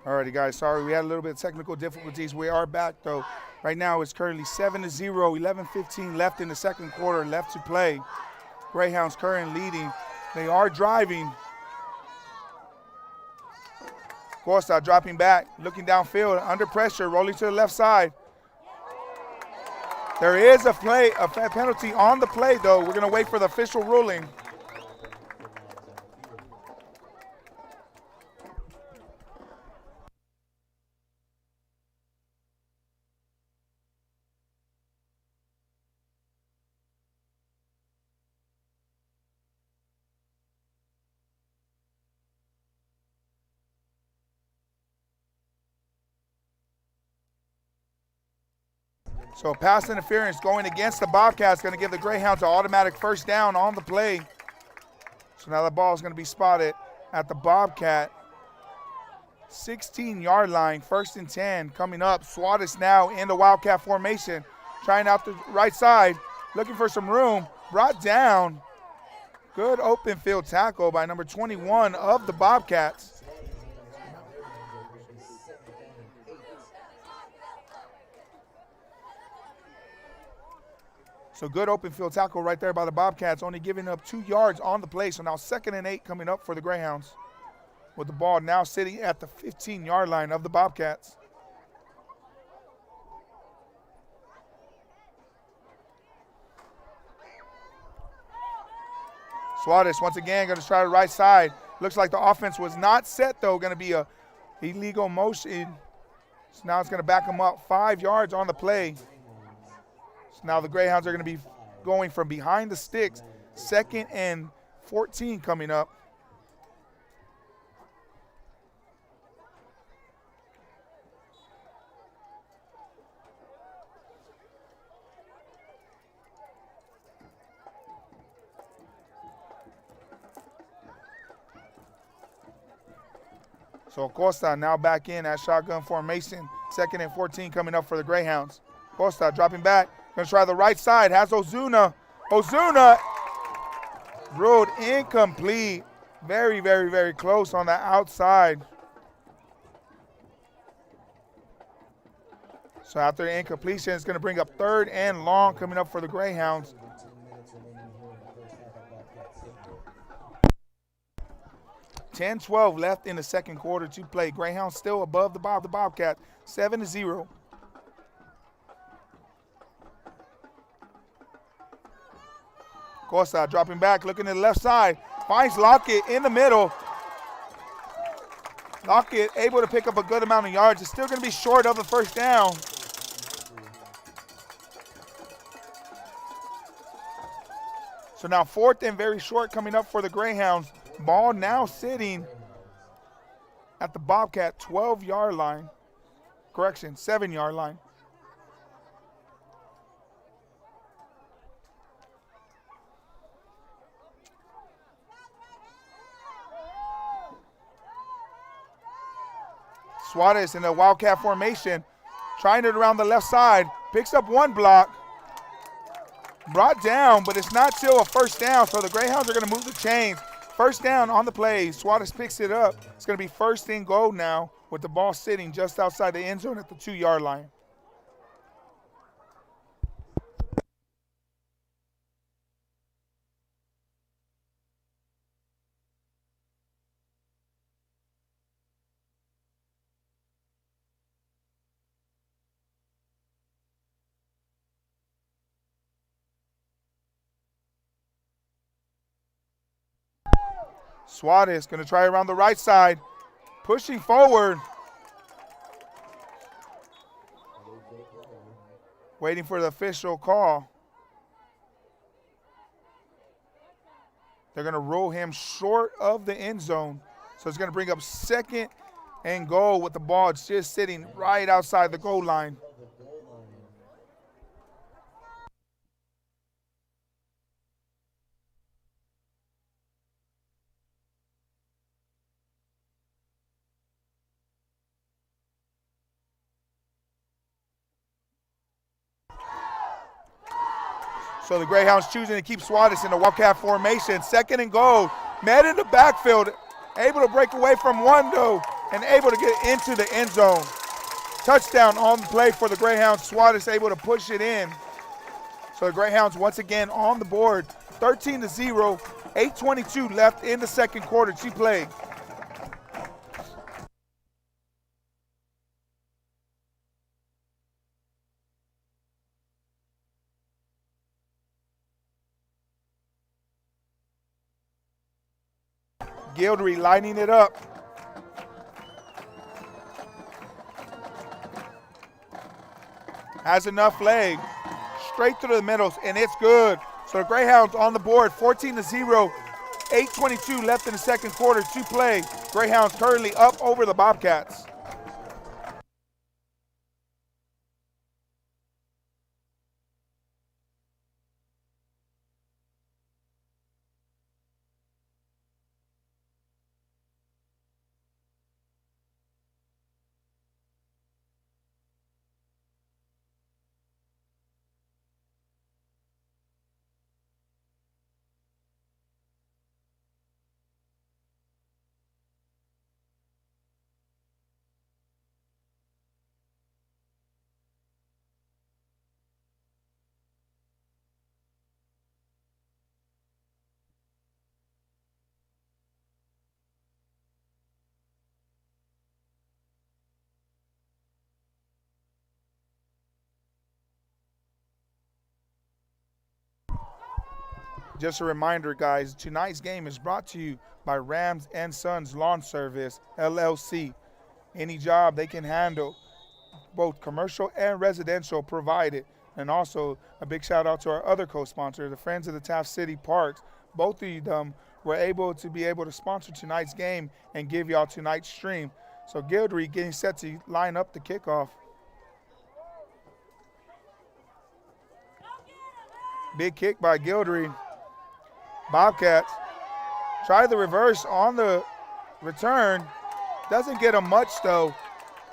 Alrighty, guys. Sorry, we had a little bit of technical difficulties. We are back, though. Right now, it's currently 7-0, 11:15 left in the second quarter, left to play. Greyhounds currently leading. They are driving. Costa dropping back, looking downfield, under pressure, rolling to the left side. There is a penalty on the play, though. We're going to wait for the official ruling. So pass interference going against the Bobcats, going to give the Greyhounds an automatic first down on the play. So now the ball is going to be spotted at the Bobcat 16-yard line, 1st and 10 coming up. Suarez now in the Wildcat formation, trying out the right side, looking for some room, brought down. Good open field tackle by number 21 of the Bobcats. So good open field tackle right there by the Bobcats, only giving up 2 yards on the play. So now 2nd and 8 coming up for the Greyhounds, with the ball now sitting at the 15-yard line of the Bobcats. Suarez once again going to try the right side. Looks like the offense was not set, though. Going to be a illegal motion. So now it's going to back them up 5 yards on the play. So now the Greyhounds are going to be going from behind the sticks. 2nd and 14 coming up. So Costa now back in at shotgun formation. 2nd and 14 coming up for the Greyhounds. Costa dropping back. Going to try the right side. Has Ozuna. Ozuna ruled incomplete. Very, very, very close on the outside. So after the incompletion, it's going to bring up 3rd and long coming up for the Greyhounds. 10-12 left in the second quarter to play. Greyhounds still above the Bobcats, 7-0. Costa dropping back, looking to the left side. Finds Lockett in the middle. Lockett able to pick up a good amount of yards. It's still going to be short of the first down. So now 4th and very short coming up for the Greyhounds. Ball now sitting at the Bobcat 12-yard line. Correction, 7-yard line. Suarez in the Wildcat formation, trying it around the left side, picks up 1 block, brought down, but it's not still a first down, so the Greyhounds are going to move the chains. First down on the play. Suarez picks it up. It's going to be 1st and goal now, with the ball sitting just outside the end zone at the 2-yard line. Suarez going to try around the right side, pushing forward. Waiting for the official call. They're going to roll him short of the end zone. So it's going to bring up 2nd and goal with the ball just sitting right outside the goal line. So the Greyhounds choosing to keep Suarez in the Wildcat formation. 2nd and goal. Met in the backfield. Able to break away from 1, though. and able to get into the end zone. Touchdown on the play for the Greyhounds. Suarez able to push it in. So the Greyhounds once again on the board, 13-0, 8:22 left in the second quarter to play. Gildry lining it up. Has enough leg. Straight through the middles, and it's good. So the Greyhounds on the board, 14-0, 8:22 left in the second quarter to play. Greyhounds currently up over the Bobcats. Just a reminder, guys, tonight's game is brought to you by Rams and Sons Lawn Service, LLC. Any job they can handle, both commercial and residential provided. And also a big shout out to our other co-sponsor, the Friends of the Taft City Parks. Both of them were able to sponsor tonight's game and give y'all tonight's stream. So Gildry getting set to line up the kickoff. Big kick by Gildry. Bobcats try the reverse on the return. Doesn't get him much though.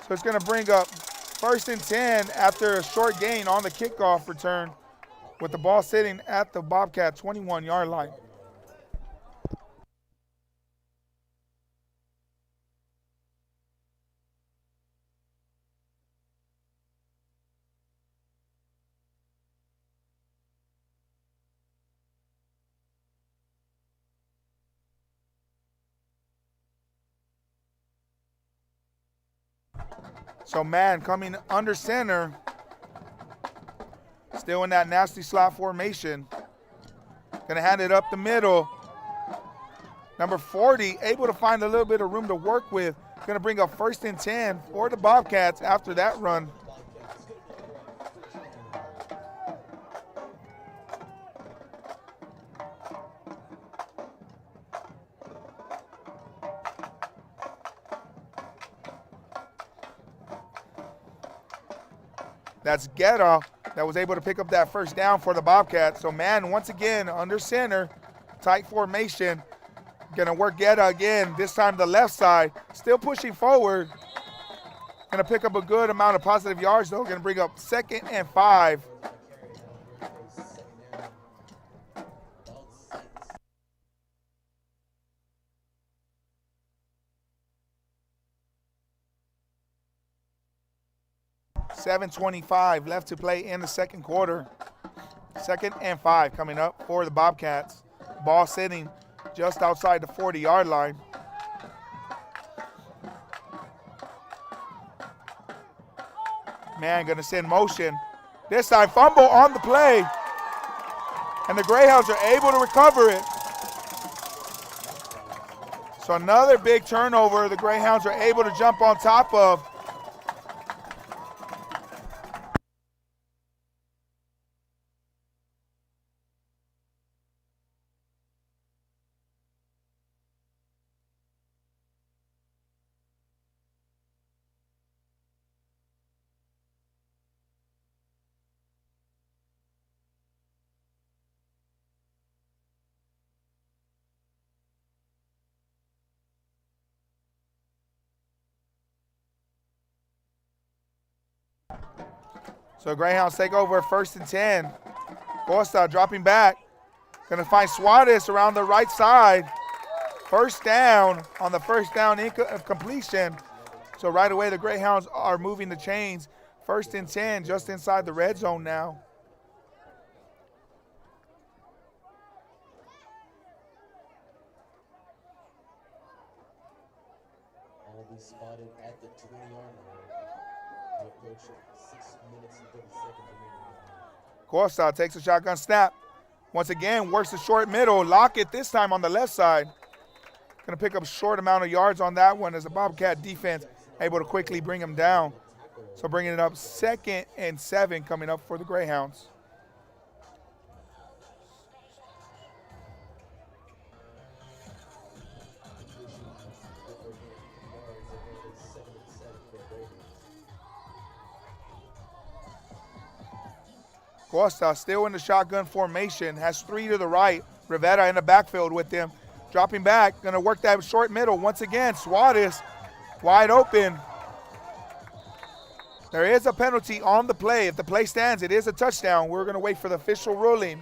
So it's going to bring up 1st and 10 after a short gain on the kickoff return with the ball sitting at the Bobcat 21-yard line. So man coming under center, still in that nasty slot formation. Gonna hand it up the middle. Number 40, able to find a little bit of room to work with. Gonna bring up 1st and 10 for the Bobcats after that run. That's Guetta that was able to pick up that first down for the Bobcats. So man, once again, under center, tight formation. Gonna work Guetta again, this time the left side. Still pushing forward. Gonna pick up a good amount of positive yards though. Gonna bring up 2nd and 5. .7:25 left to play in the second quarter. 2nd and 5 coming up for the Bobcats. Ball sitting just outside the 40-yard line. Man, gonna send motion. This time fumble on the play. And the Greyhounds are able to recover it. So another big turnover the Greyhounds are able to jump on top of. So Greyhounds take over 1st and 10. Costa dropping back. Gonna find Suarez around the right side. First down on the first down completion. So right away the Greyhounds are moving the chains. 1st and 10 just inside the red zone now. All be spotted at the 20-yard line. We approach 6 minutes and 30 seconds remaining. Costa takes a shotgun snap. Once again, works the short middle. Lockett this time on the left side. Going to pick up a short amount of yards on that one as the Bobcat defense able to quickly bring him down. So bringing it up 2nd and 7 coming up for the Greyhounds. Costa still in the shotgun formation, has 3 to the right. Rivera in the backfield with them. Dropping back, going to work that short middle. Once again, Suarez wide open. There is a penalty on the play. If the play stands, it is a touchdown. We're going to wait for the official ruling.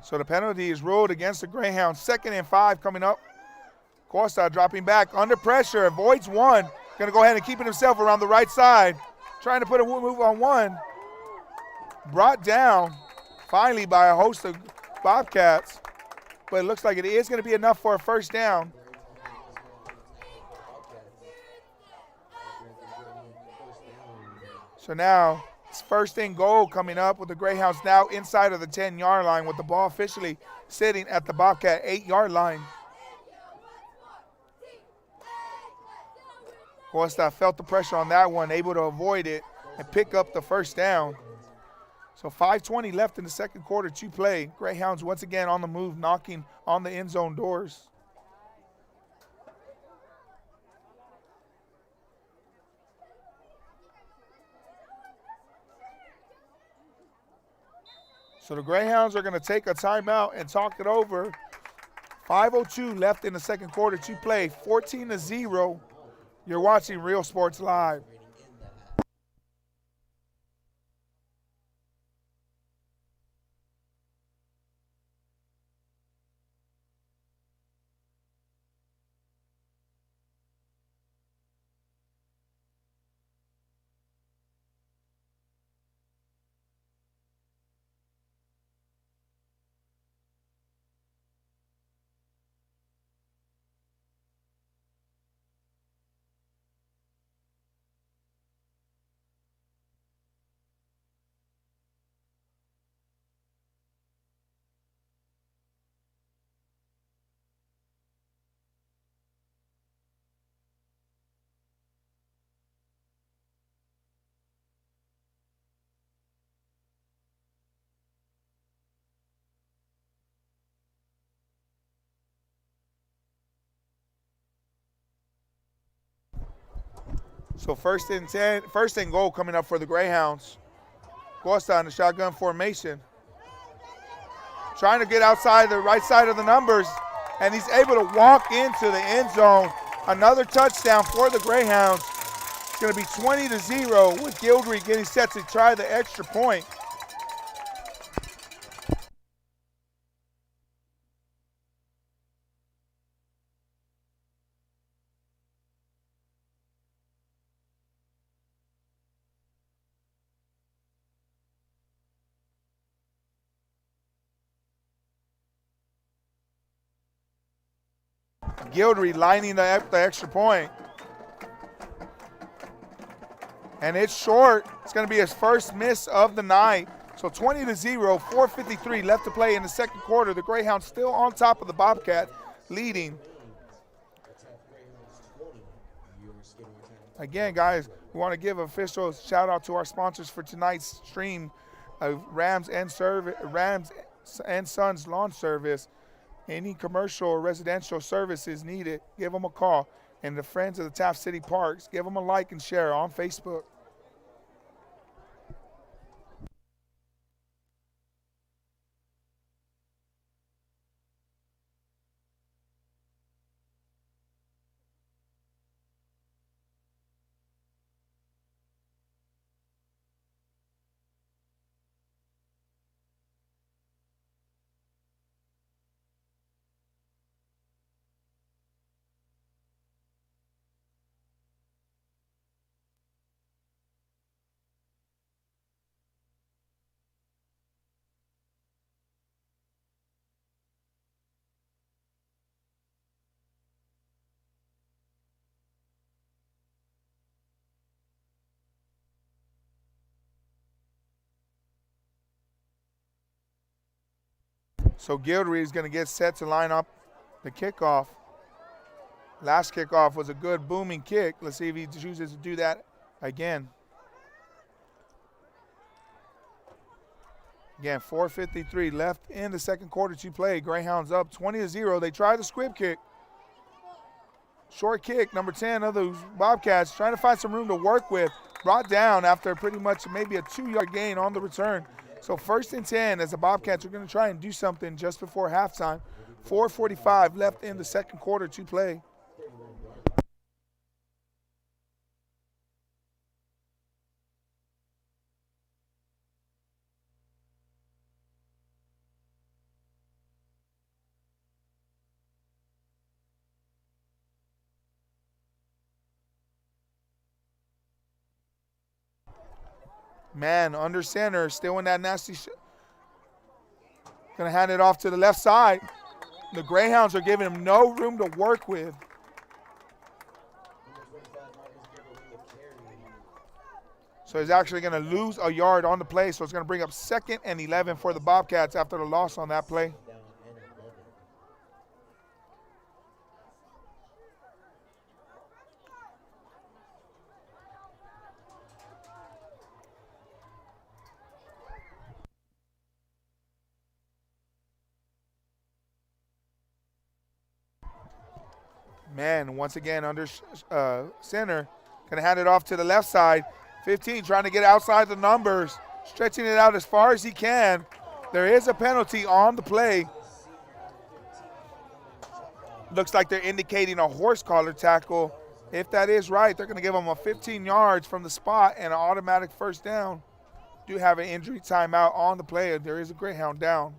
So the penalty is ruled against the Greyhounds. 2nd and 5 coming up. Costa dropping back under pressure, avoids one. Going to go ahead and keep it himself around the right side. Trying to put a move on one. Brought down finally by a host of Bobcats. But it looks like it is going to be enough for a 1st down. So now it's 1st and goal coming up with the Greyhounds now inside of the 10-yard line with the ball officially sitting at the Bobcat 8-yard line. Costa felt the pressure on that one, able to avoid it and pick up the 1st down. So 5:20 left in the 2nd quarter to play. Greyhounds once again on the move, knocking on the end zone doors. So the Greyhounds are going to take a timeout and talk it over. 5:02 left in the 2nd quarter to play. 14-0. You're watching Real Sports Live. So 1st and 10, 1st and goal coming up for the Greyhounds. Costa in the shotgun formation. Trying to get outside the right side of the numbers, and he's able to walk into the end zone. Another touchdown for the Greyhounds. It's going to be 20-0 with Gildry getting set to try the extra point. Gildry lining the extra point. And it's short. It's going to be his 1st miss of the night. So 20-0, 4:53 left to play in the 2nd quarter. The Greyhounds still on top of the Bobcat, leading. Again, guys, we want to give official shout out to our sponsors for tonight's stream of Rams and Sons Lawn Service. Any commercial or residential services needed, give them a call and the friends of the Taft City Parks. Give them a like and share on Facebook. So Gildery is going to get set to line up the kickoff. Last kickoff was a good booming kick. Let's see if he chooses to do that again. Again, 4:53 left in the second quarter to play. Greyhounds up 20-0. They try the squib kick. Short kick, number 10 of those Bobcats, trying to find some room to work with. Brought down after pretty much maybe a 2-yard gain on the return. So 1st and 10 as the Bobcats are going to try and do something just before halftime. 4:45 left in the second quarter to play. Man, under center, still in that nasty Gonna hand it off to the left side. The Greyhounds are giving him no room to work with. So he's actually gonna lose a yard on the play, so it's gonna bring up 2nd and 11 for the Bobcats after the loss on that play. Man, once again under center, gonna hand it off to the left side. 15 trying to get outside the numbers, stretching it out as far as he can. There is a penalty on the play. Looks like they're indicating a horse collar tackle. If that is right, they're gonna give him a 15 yards from the spot and an automatic first down. Do have an injury timeout on the play. There is a Greyhound down.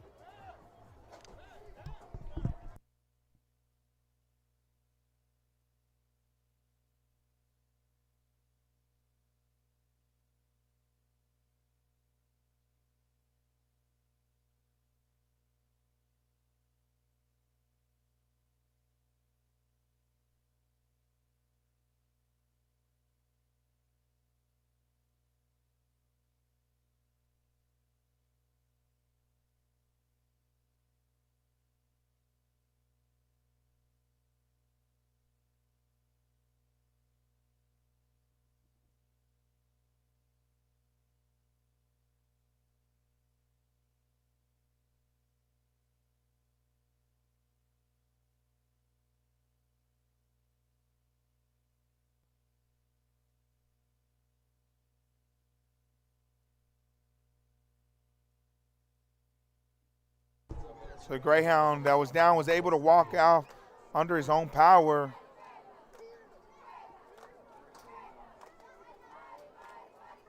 So the Greyhound that was down was able to walk out under his own power.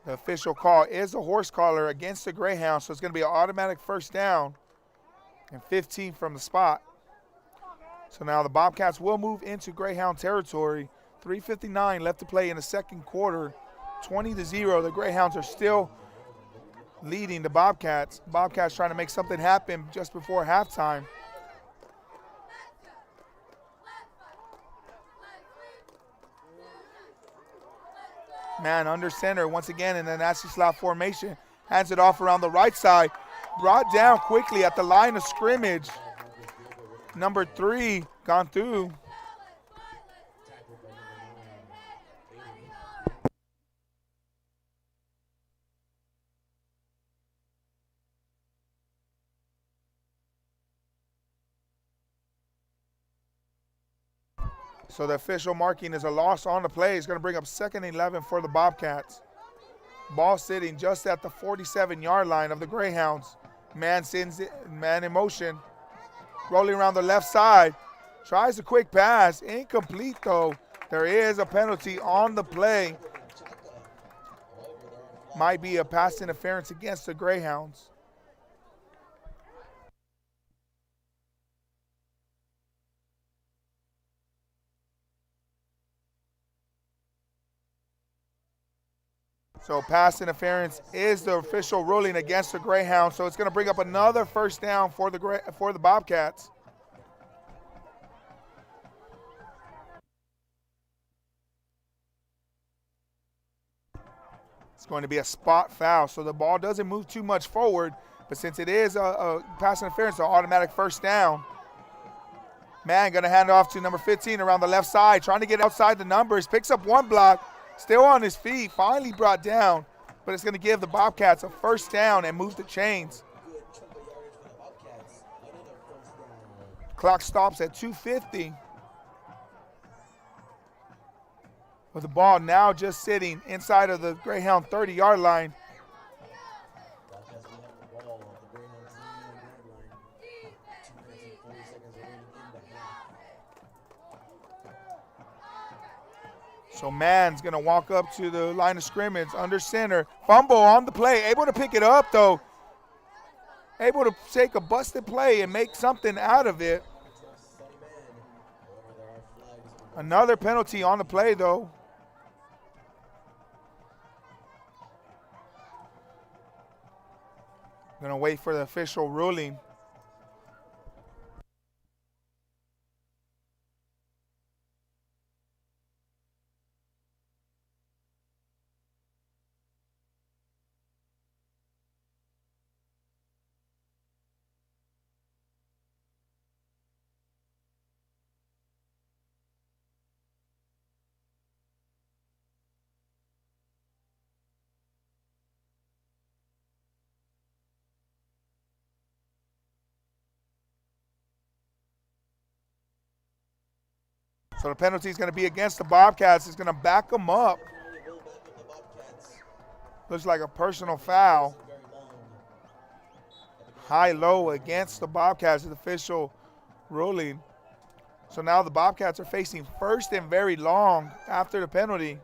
The official call is a horse collar against the Greyhound, so it's going to be an automatic first down and 15 from the spot. So now the Bobcats will move into Greyhound territory. 3:59 left to play in the second quarter. 20-0. The Greyhounds are still leading the Bobcats. Bobcats trying to make something happen just before halftime. Man under center once again in the nasty slot formation. Hands it off around the right side. Brought down quickly at the line of scrimmage. Number 3 gone through. So the official marking is a loss on the play. It's going to bring up 2nd and 11 for the Bobcats. Ball sitting just at the 47-yard line of the Greyhounds. Man in motion. Rolling around the left side. Tries a quick pass. Incomplete though. There is a penalty on the play. Might be a pass interference against the Greyhounds. So pass interference is the official ruling against the Greyhounds. So it's going to bring up another first down for the Bobcats. It's going to be a spot foul. So the ball doesn't move too much forward, but since it is a pass interference, an automatic first down. Man going to hand off to number 15 around the left side, trying to get outside the numbers. Picks up one block, still on his feet, finally brought down. But it's going to give the Bobcats a first down and move the chains. Clock stops at 2:50. With the ball now just sitting inside of the Greyhound 30-yard line. So Mann's going to walk up to the line of scrimmage under center. Fumble on the play. Able to pick it up, though. Able to take a busted play and make something out of it. Another penalty on the play, though. Going to wait for the official ruling. So the penalty is going to be against the Bobcats. It's going to back them up. Looks like a personal foul. High-low against the Bobcats is the official ruling. So now the Bobcats are facing 1st and very long after the penalty.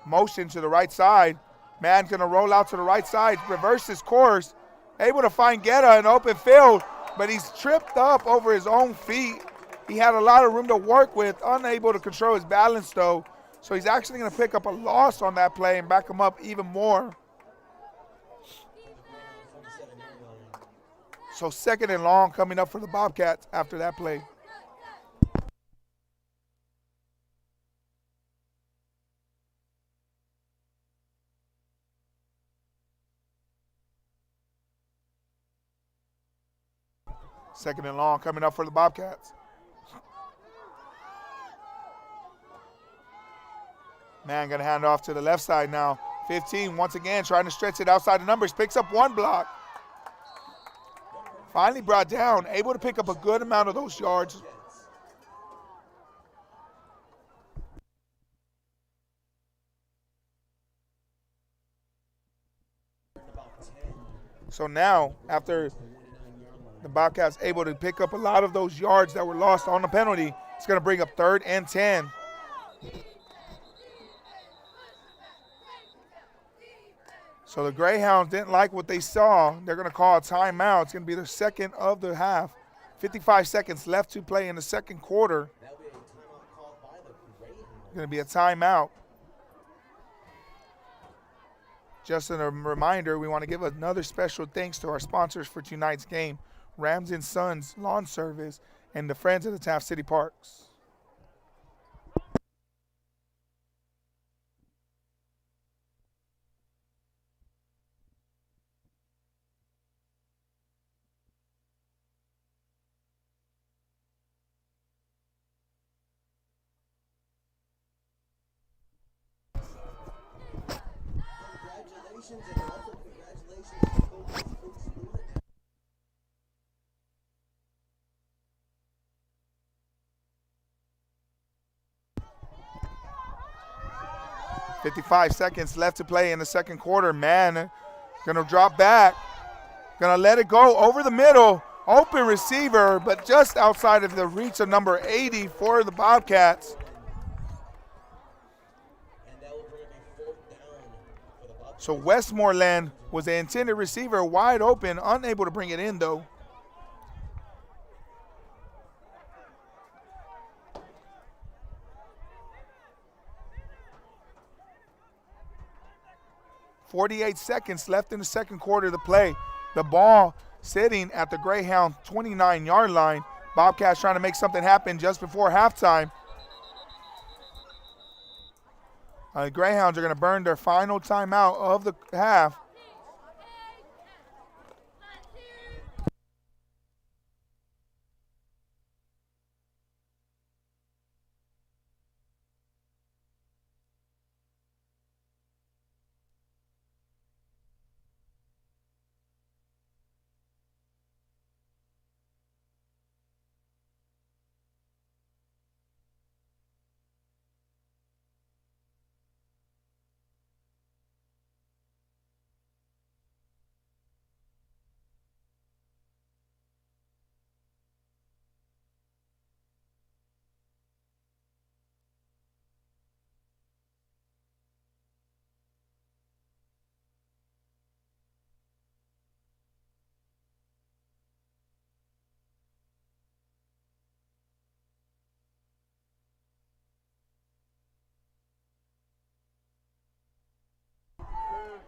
Motion to the right side. Man's going to roll out to the right side, reverse his course. Able to find Guetta in open field, but he's tripped up over his own feet. He had a lot of room to work with, unable to control his balance though. So he's actually going to pick up a loss on that play and back him up even more. So 2nd and long coming up for the Bobcats after that play. Second and long coming up for the Bobcats. Man going to hand off to the left side now. 15 once again trying to stretch it outside the numbers. Picks up one block. Finally brought down. Able to pick up a good amount of those yards. So now after the Bobcats able to pick up a lot of those yards that were lost on the penalty, it's going to bring up 3rd and 10. So the Greyhounds didn't like what they saw. They're going to call a timeout. It's going to be their 2nd of the half. 55 seconds left to play in the 2nd quarter. It's going to be a timeout. Just a reminder, we want to give another special thanks to our sponsors for tonight's game, Rams & Sons Lawn Service and the Friends of the Taft City Parks. Congratulations and also congratulations to Coach Luna. 55 seconds left to play in the second quarter. Man, gonna drop back. Gonna let it go over the middle. Open receiver, but just outside of the reach of number 80 for the Bobcats. And that will bring up a fourth down for the Bobcats. So Westmoreland was the intended receiver, wide open, unable to bring it in though. .48 seconds left in the second quarter to play. The ball sitting at the Greyhound 29-yard line. Bobcats trying to make something happen just before halftime. The Greyhounds are going to burn their final timeout of the half.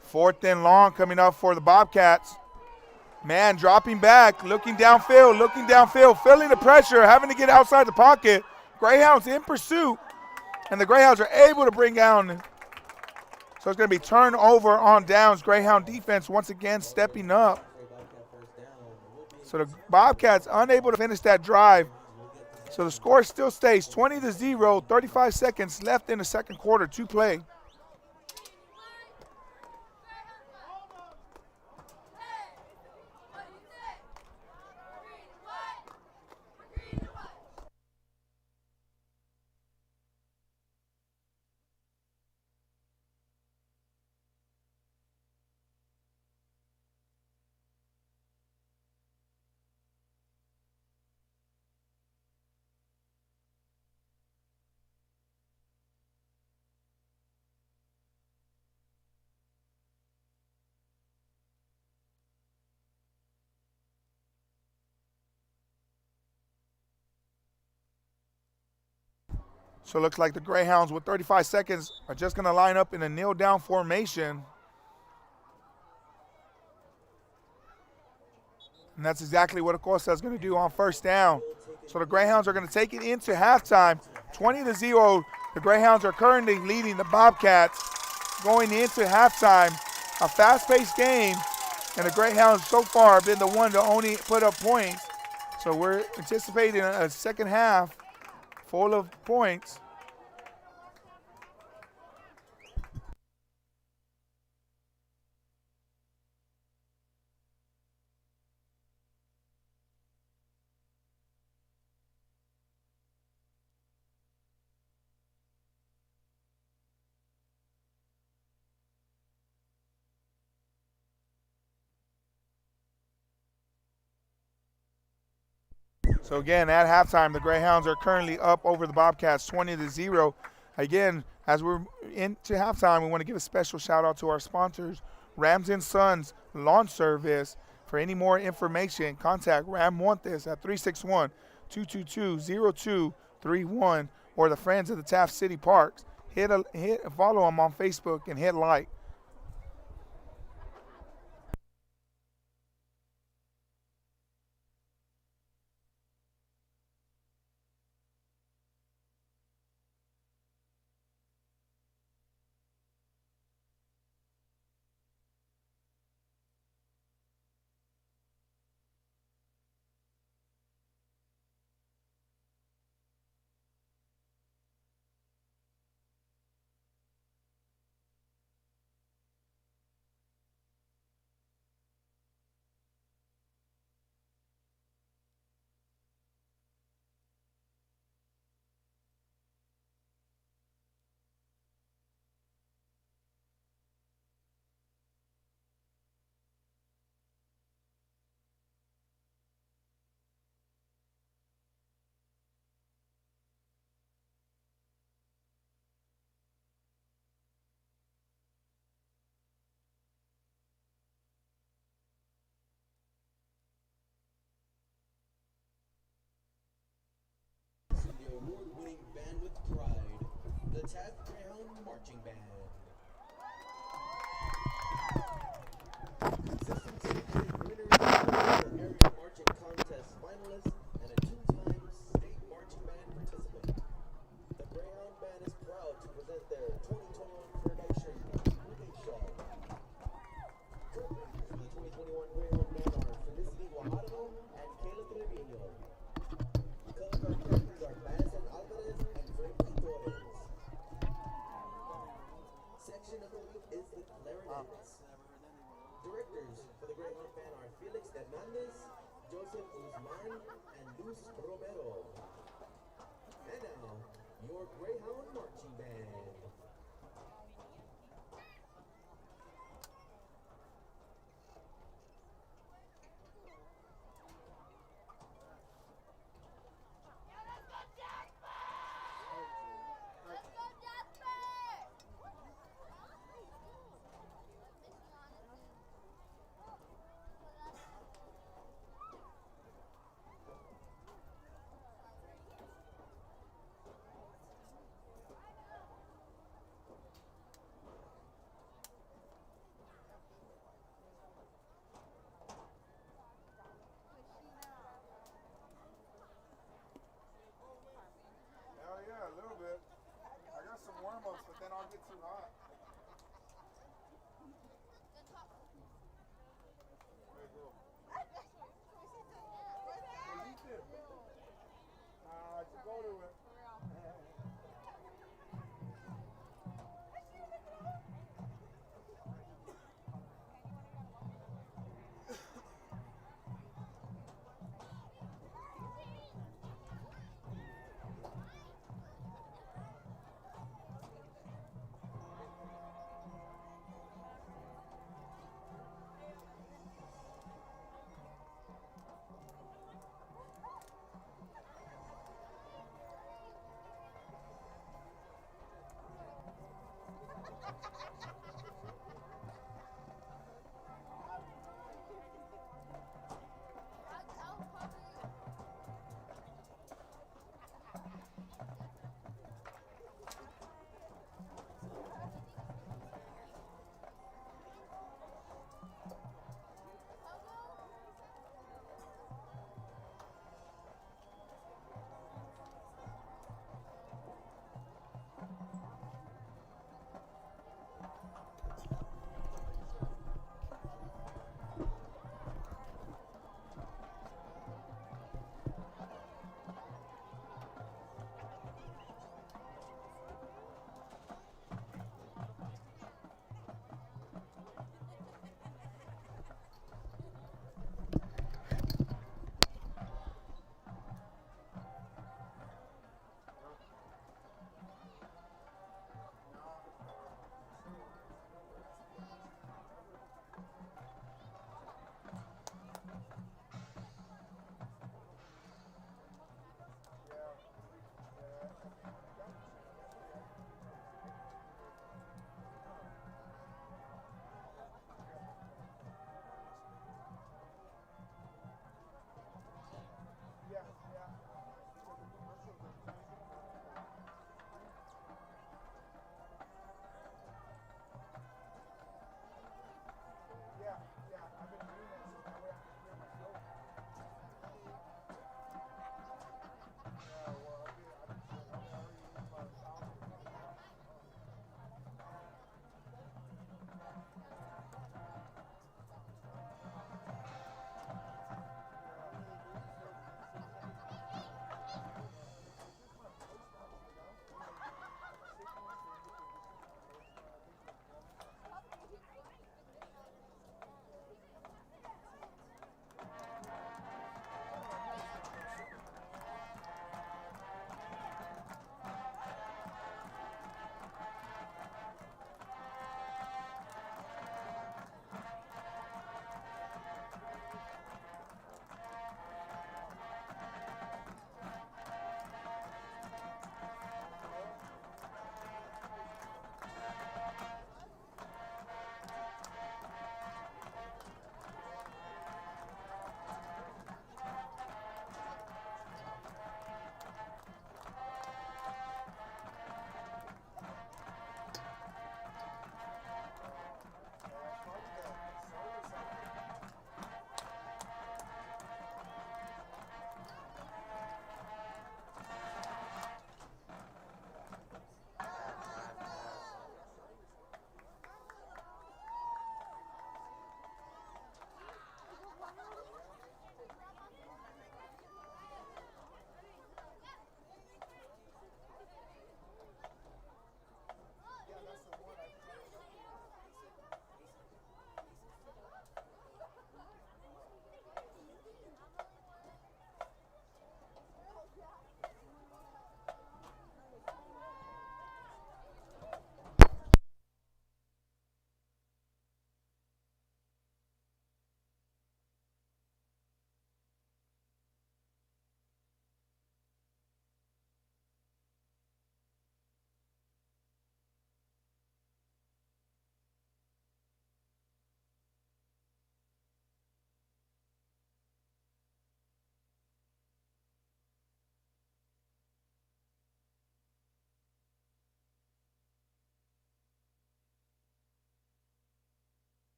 Fourth and long coming up for the Bobcats. Man, dropping back, looking downfield, feeling the pressure, having to get outside the pocket. Greyhounds in pursuit, and the Greyhounds are able to bring down. So it's going to be turnover on downs. Greyhound defense once again stepping up. So the Bobcats unable to finish that drive. So the score still stays 20-0, 35 seconds left in the second quarter to play. So it looks like the Greyhounds with 35 seconds are just going to line up in a kneel-down formation. And that's exactly what Acosta is going to do on first down. So the Greyhounds are going to take it into halftime. 20-0, the Greyhounds are currently leading the Bobcats going into halftime. A fast-paced game, and the Greyhounds so far have been the one to only put up points. So we're anticipating a second half full of points. So again, at halftime, the Greyhounds are currently up over the Bobcats 20-0. Again, as we're into halftime, we want to give a special shout out to our sponsors, Rams and Sons Lawn Service. For any more information, contact Ram Montes at 361-222-0231 or the Friends of the Taft City Parks. Follow them on Facebook and hit like. Taft Greyhound Marching Band. Consistency is winners of the area marching contest finalist and a two-time state marching band participant. The Greyhound Band is proud to present their 2021 production Movie Show. Co-leaders for the 2021 Greyhound Band are Felicity Guajardo and Kayla Trevino. Color guard characters are Madison Alvarez and Frankie Torres. Section of the week is the clarinets. Directors for the Greyhound Band are Felix Hernandez, Joseph Guzman, and Luz Romero. And now, your Greyhound Marching Band. Hell yeah, a little bit. I got some warm-ups, but then I'll get too hot. Very cool. To go to it.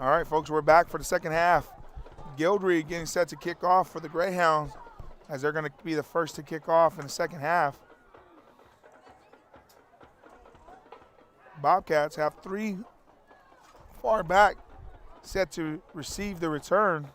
All right, folks, we're back for the second half. Gildry getting set to kick off for the Greyhounds as they're going to be the first to kick off in the second half. Bobcats have 3 far back set to receive the return.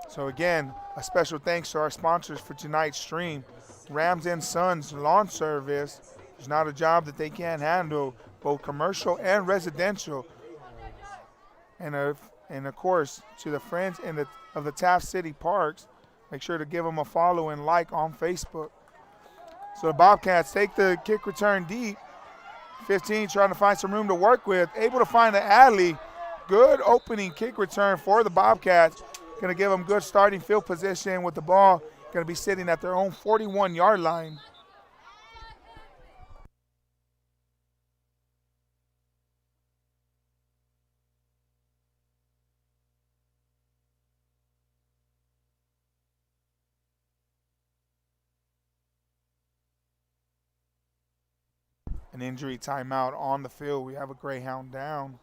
So again, a special thanks to our sponsors for tonight's stream. Rams and Sons Lawn Service is not a job that they can't handle, both commercial and residential. And of course, to the friends of the Taft City Parks, make sure to give them a follow and like on Facebook. So the Bobcats take the kick return deep. 15 trying to find some room to work with, able to find the alley. Good opening kick return for the Bobcats. Going to give them good starting field position with the ball. Going to be sitting at their own 41-yard line. An injury timeout on the field. We have a Greyhound down.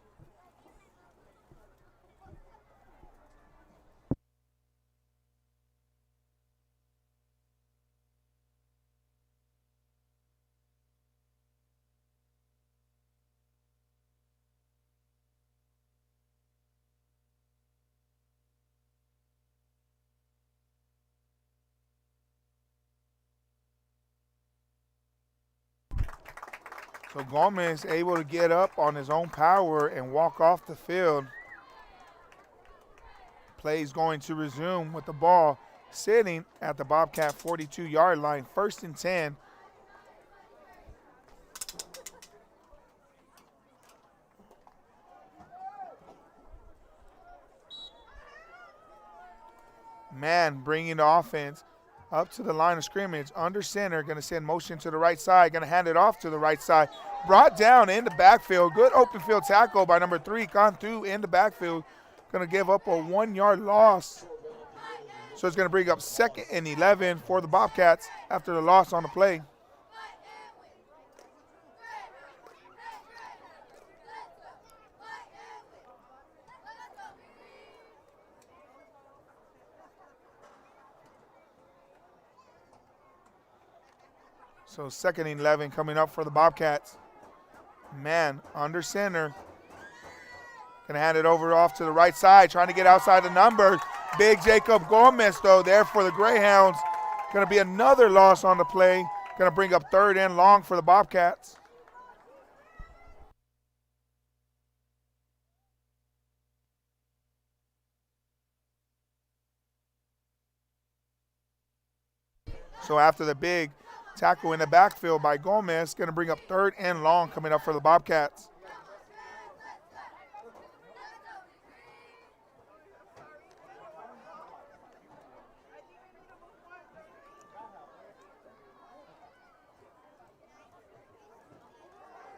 So Gomez able to get up on his own power and walk off the field. Play's going to resume with the ball sitting at the Bobcat 42-yard line, 1st and 10. Man bringing the offense up to the line of scrimmage, under center, going to send motion to the right side, going to hand it off to the right side. Brought down in the backfield. Good open field tackle by number 3, gone through in the backfield. Going to give up a 1-yard loss. So it's going to bring up 2nd and 11 for the Bobcats after the loss on the play. So 2nd and 11 coming up for the Bobcats. Man, under center. Gonna hand it over off to the right side, trying to get outside the numbers. Big Jacob Gomez, though, there for the Greyhounds. Gonna be another loss on the play. Gonna bring up 3rd and long for the Bobcats. So after the big tackle in the backfield by Gomez, going to bring up 3rd and long coming up for the Bobcats.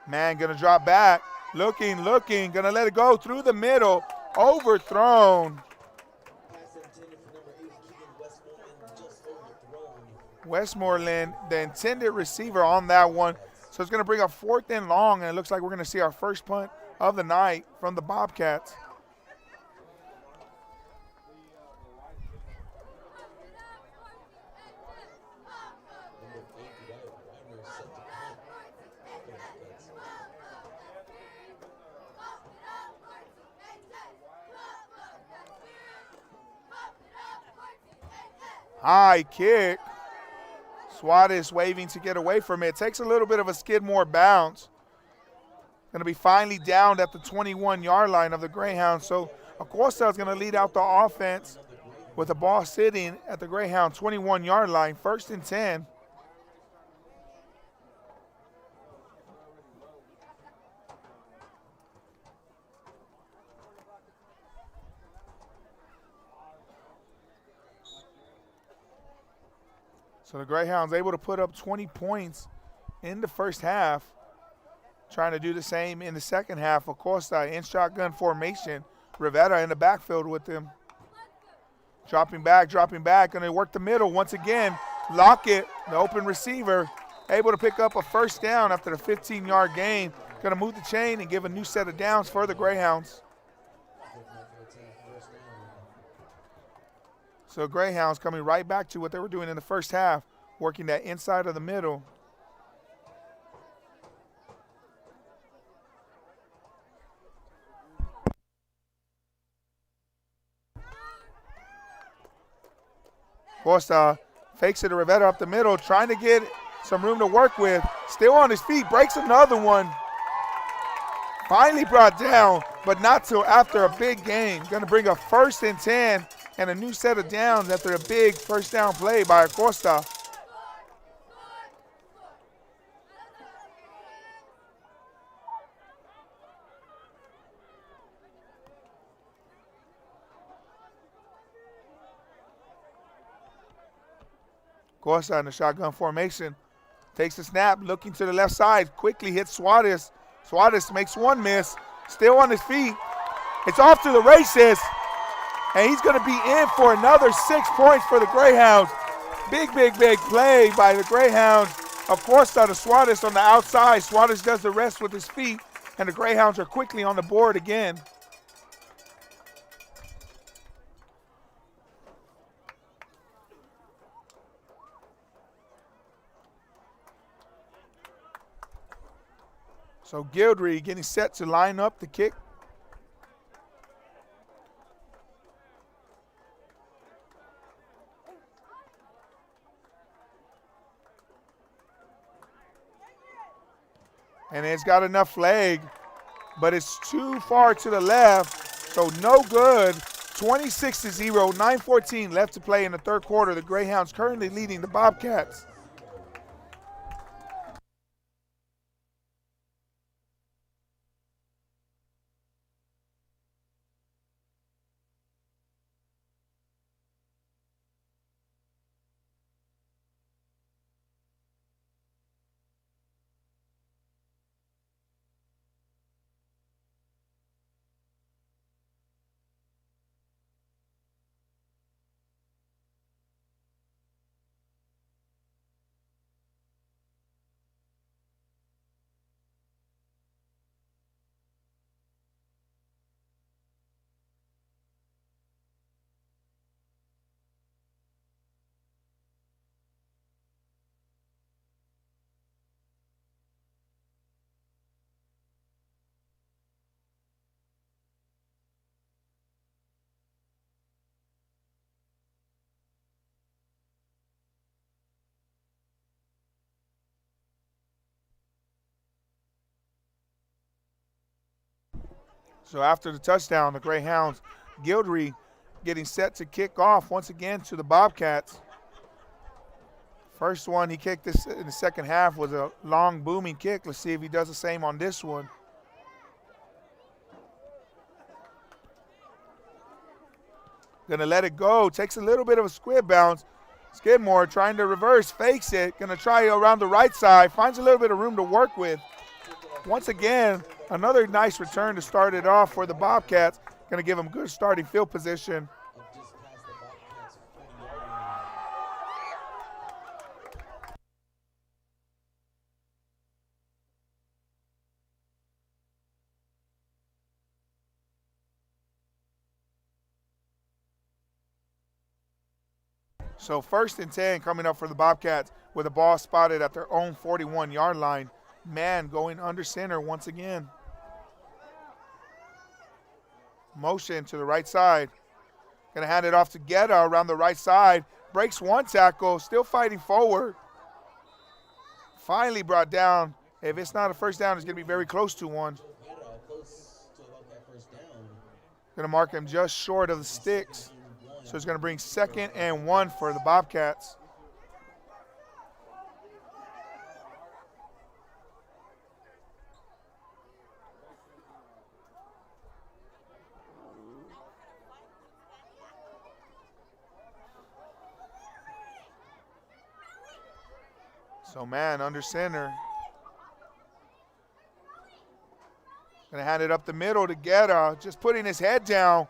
Man, going to drop back, looking, going to let it go through the middle, overthrown. Westmoreland, the intended receiver on that one. So it's going to bring up 4th and long, and it looks like we're going to see our first punt of the night from the Bobcats. High kick. Swat is waving to get away from it. Takes a little bit of a skidmore bounce. Going to be finally downed at the 21-yard line of the Greyhounds. So Acosta is going to lead out the offense with the ball sitting at the Greyhound 21-yard line, 1st and 10. So the Greyhounds able to put up 20 points in the first half. Trying to do the same in the second half. Acosta in shotgun formation. Rivera in the backfield with them. Dropping back. Going to work the middle once again. Lockett, the open receiver, able to pick up a first down after the 15-yard gain. Going to move the chain and give a new set of downs for the Greyhounds. So Greyhounds coming right back to what they were doing in the first half, working that inside of the middle. Costa fakes it to Rivera up the middle, trying to get some room to work with. Still on his feet, breaks another one. Finally brought down, but not till after a big gain. Going to bring a 1st and 10 and a new set of downs after a big first down play by Acosta. Acosta in the shotgun formation. Takes the snap, looking to the left side, quickly hits Suarez. Suarez makes one miss, still on his feet. It's off to the races, and he's going to be in for another 6 points for the Greyhounds. Big play by the Greyhounds. Of course, to Suarez on the outside. Suarez does the rest with his feet, and the Greyhounds are quickly on the board again. So Guildry getting set to line up the kick. And it's got enough leg, but it's too far to the left, so no good. 26-0, 9:14 left to play in the third quarter. The Greyhounds currently leading the Bobcats. So after the touchdown, the Greyhounds, Guildry getting set to kick off once again to the Bobcats. First one he kicked this in the second half was a long booming kick. Let's see if he does the same on this one. Gonna let it go, takes a little bit of a squib bounce. Skidmore trying to reverse, fakes it, gonna try around the right side, finds a little bit of room to work with. Once again, another nice return to start it off for the Bobcats. Gonna give them good starting field position. So 1st and 10 coming up for the Bobcats with the ball spotted at their own 41-yard line. Man going under center once again. Motion to the right side. Gonna hand it off to Guetta around the right side. Breaks one tackle, still fighting forward. Finally brought down. If it's not a first down, it's gonna be very close to one. Gonna mark him just short of the sticks. So it's gonna bring 2nd and 1 for the Bobcats. So man under center. Gonna hand it up the middle to Guetta, just putting his head down.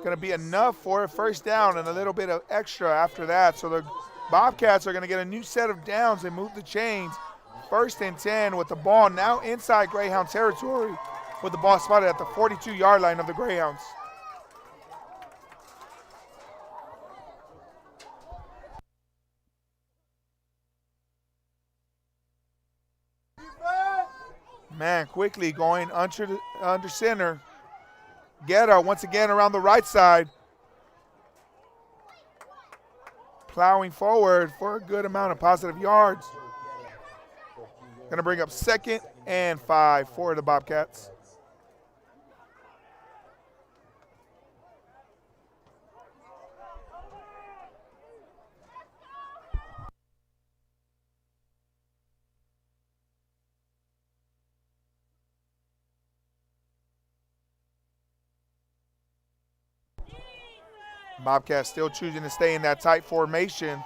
going to be enough for a first down and a little bit of extra after that. So the Bobcats are going to get a new set of downs and move the chains. 1st and 10 with the ball now inside Greyhound territory with the ball spotted at the 42-yard line of the Greyhounds. Man, quickly going under center. Guerra once again around the right side. Plowing forward for a good amount of positive yards. Going to bring up 2nd and 5 for the Bobcats. Bobcats still choosing to stay in that tight formation.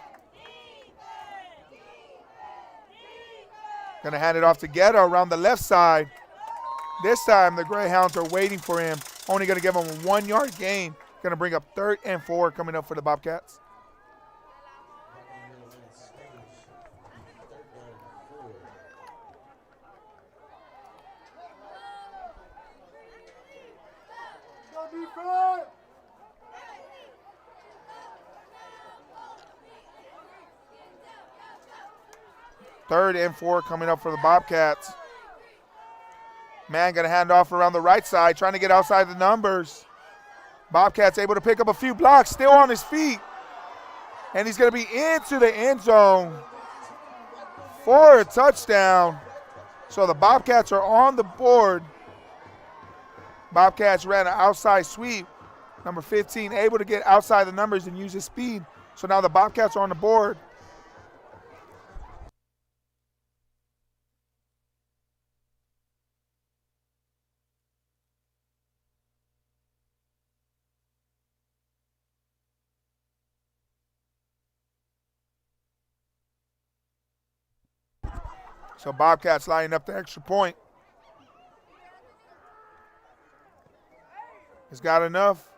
Gonna hand it off to Guerra around the left side. This time the Greyhounds are waiting for him. Only gonna give him a 1-yard gain. Gonna bring up 3rd and 4 coming up for the Bobcats. Third and 4 coming up for the Bobcats. Man, gonna hand off around the right side, trying to get outside the numbers. Bobcats able to pick up a few blocks, still on his feet. And he's gonna be into the end zone for a touchdown. So the Bobcats are on the board. Bobcats ran an outside sweep. Number 15 able to get outside the numbers and use his speed. So now the Bobcats are on the board. So Bobcats lining up the extra point. It's got enough,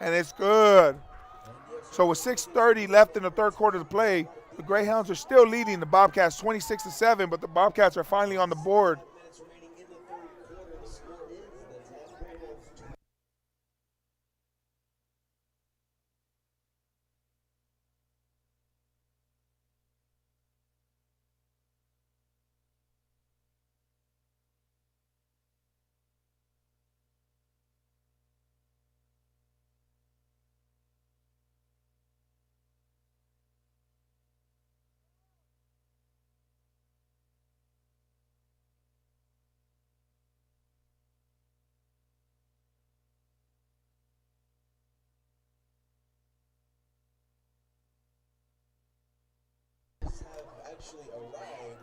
and it's good. So with 6:30 left in the third quarter to play, the Greyhounds are still leading the Bobcats 26-7, but the Bobcats are finally on the board.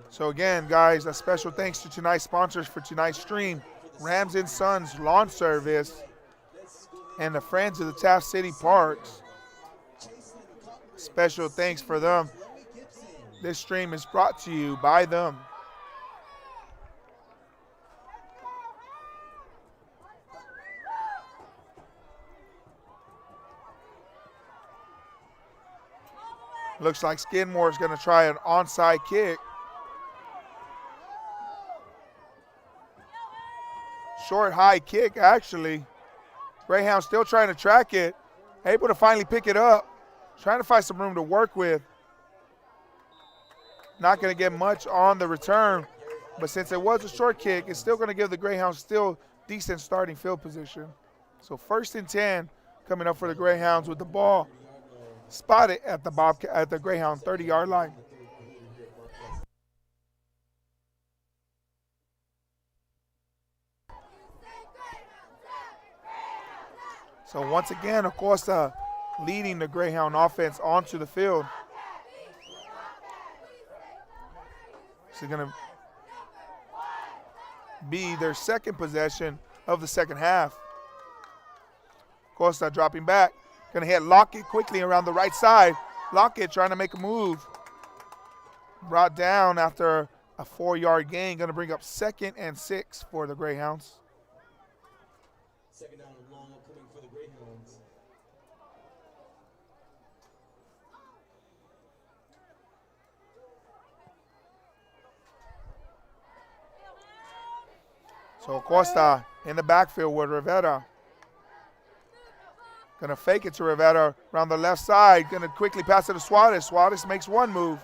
So again, guys, a special thanks to tonight's sponsors for tonight's stream, Rams and Sons Lawn Service and the Friends of the Taft City Parks. Special thanks for them. This stream is brought to you by them. Looks like Skidmore is going to try an onside kick. Short, high kick, actually. Greyhound still trying to track it. Able to finally pick it up. Trying to find some room to work with. Not going to get much on the return. But since it was a short kick, it's still going to give the Greyhounds still decent starting field position. So 1st and 10 coming up for the Greyhounds with the ball spotted at the Greyhound 30-yard line. So once again, Acosta leading the Greyhound offense onto the field. This is going to be their second possession of the second half. Acosta dropping back. Going to hit Lockett quickly around the right side. Lockett trying to make a move. Brought down after a 4-yard gain. Going to bring up 2nd and 6 for the Greyhounds. Second down and long coming for the Greyhounds. So Acosta in the backfield with Rivera. Gonna fake it to Rivera around the left side. Gonna quickly pass it to Suarez. Suarez makes one move.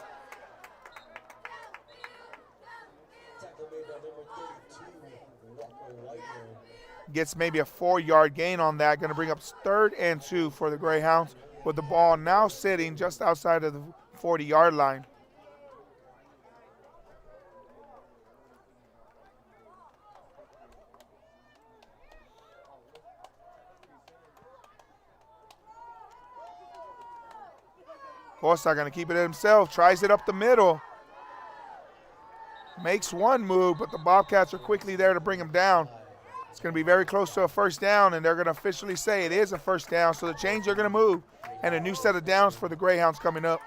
Gets maybe a 4-yard gain on that. Gonna bring up 3rd and 2 for the Greyhounds with the ball now sitting just outside of the 40-yard line. Costa going to keep it himself, tries it up the middle. Makes one move, but the Bobcats are quickly there to bring him down. It's going to be very close to a first down, and they're going to officially say it is a first down, so the chains are going to move, and a new set of downs for the Greyhounds coming up.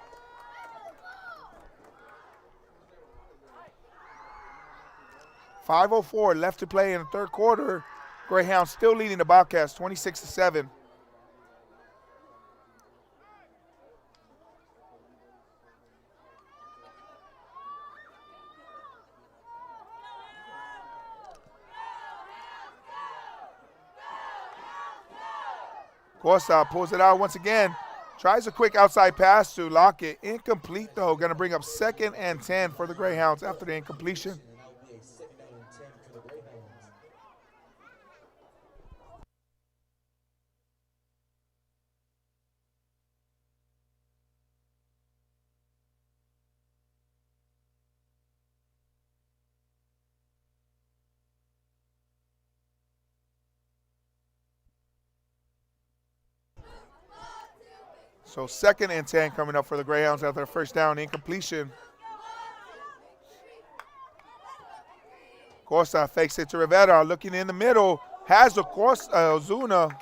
.504 left to play in the third quarter. Greyhounds still leading the Bobcats 26-7. Costa pulls it out once again. Tries a quick outside pass to Lockett. Incomplete, though. Going to bring up 2nd and 10 for the Greyhounds after the incompletion. So 2nd and 10 coming up for the Greyhounds after a first down incompletion. Costa fakes it to Rivera, looking in the middle. Has the Costa, Ozuna.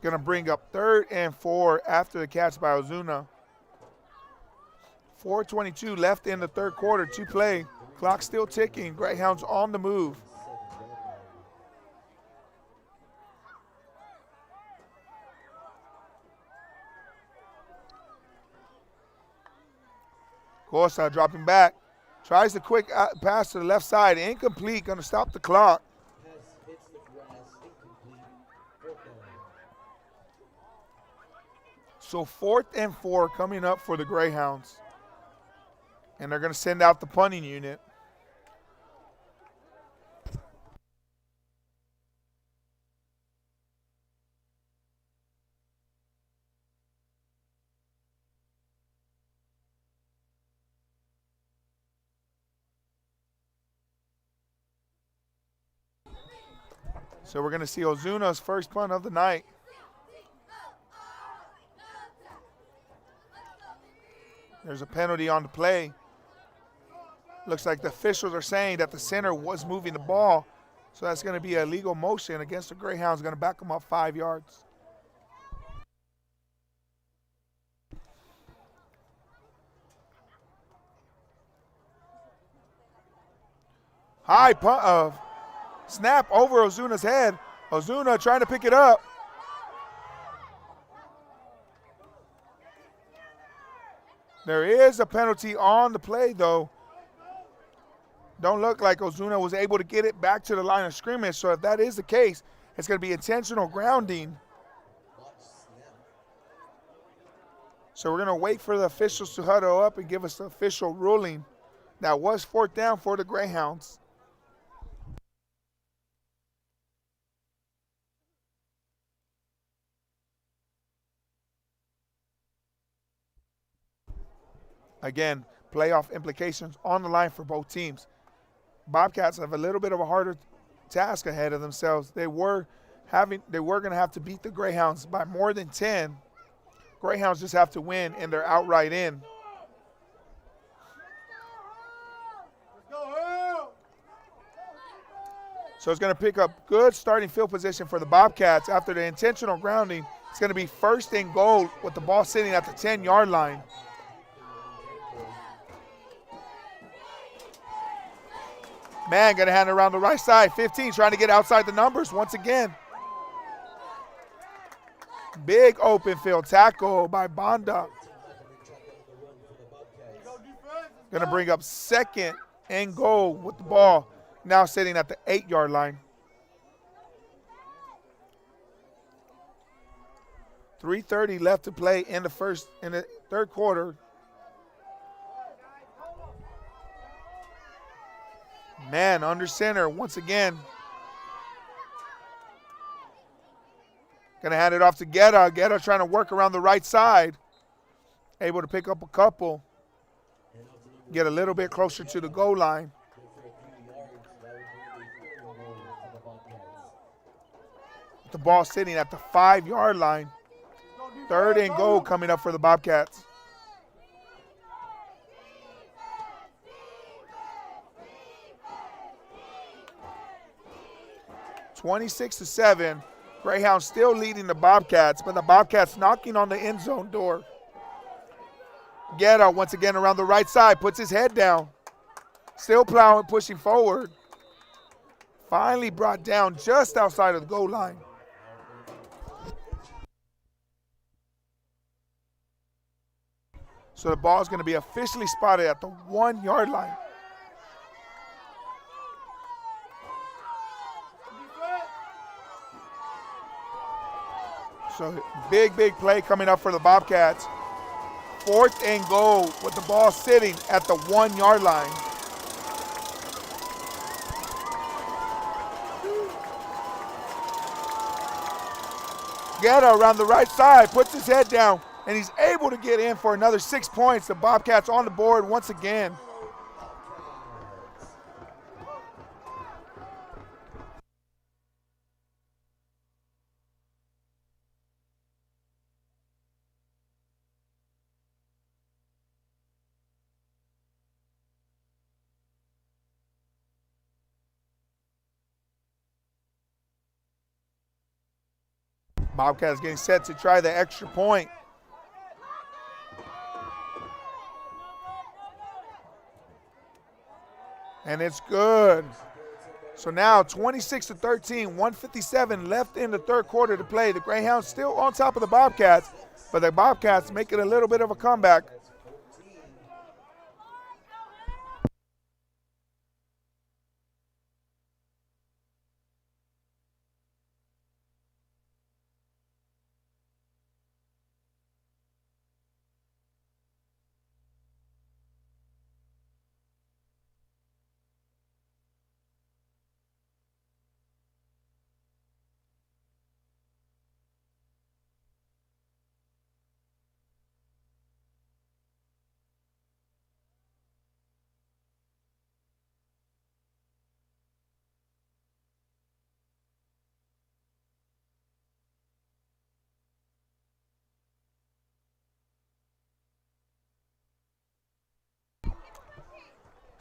Going to bring up 3rd and 4 after the catch by Ozuna. 4:22 left in the third quarter to play. Clock still ticking. Greyhounds on the move. Costa dropping back. Tries the quick pass to the left side. Incomplete. Going to stop the clock. So 4th and 4 coming up for the Greyhounds. And they're going to send out the punting unit. So we're going to see Ozuna's first punt of the night. There's a penalty on the play. Looks like the officials are saying that the center was moving the ball. So that's going to be a legal motion against the Greyhounds. Going to back them up 5 yards. High punt, snap over Ozuna's head. Ozuna trying to pick it up. There is a penalty on the play, though. Don't look like Ozuna was able to get it back to the line of scrimmage. So if that is the case, it's going to be intentional grounding. So we're going to wait for the officials to huddle up and give us the official ruling. That was 4th down for the Greyhounds. Again, playoff implications on the line for both teams. Bobcats have a little bit of a harder task ahead of themselves. They were going to have to beat the Greyhounds by more than 10. Greyhounds just have to win, and they're outright in. So it's going to pick up good starting field position for the Bobcats after the intentional grounding. It's going to be 1st and goal with the ball sitting at the 10-yard line. Man, going to hand it around the right side. 15 trying to get outside the numbers once again. Big open field tackle by Banda. Going to bring up second and goal with the ball now sitting at the 8-yard line. 3:30 left to play in the third quarter. Man under center once again. Going to hand it off to Guerra. Guerra trying to work around the right side. Able to pick up a couple. Get a little bit closer to the goal line. The ball sitting at the 5-yard line. Third and goal coming up for the Bobcats. (26-7). Greyhounds still leading the Bobcats, but the Bobcats knocking on the end zone door. Guerra once again around the right side, puts his head down. Still plowing, pushing forward. Finally brought down just outside of the goal line. So the ball is going to be officially spotted at the 1-yard line. So big play coming up for the Bobcats. 4th and goal with the ball sitting at the 1-yard line. Guerra around the right side, puts his head down, and he's able to get in for another 6 points. The Bobcats on the board once again. Bobcats getting set to try the extra point. And it's good. So now 26-13, 1:57 left in the third quarter to play. The Greyhounds still on top of the Bobcats, but the Bobcats making a little bit of a comeback.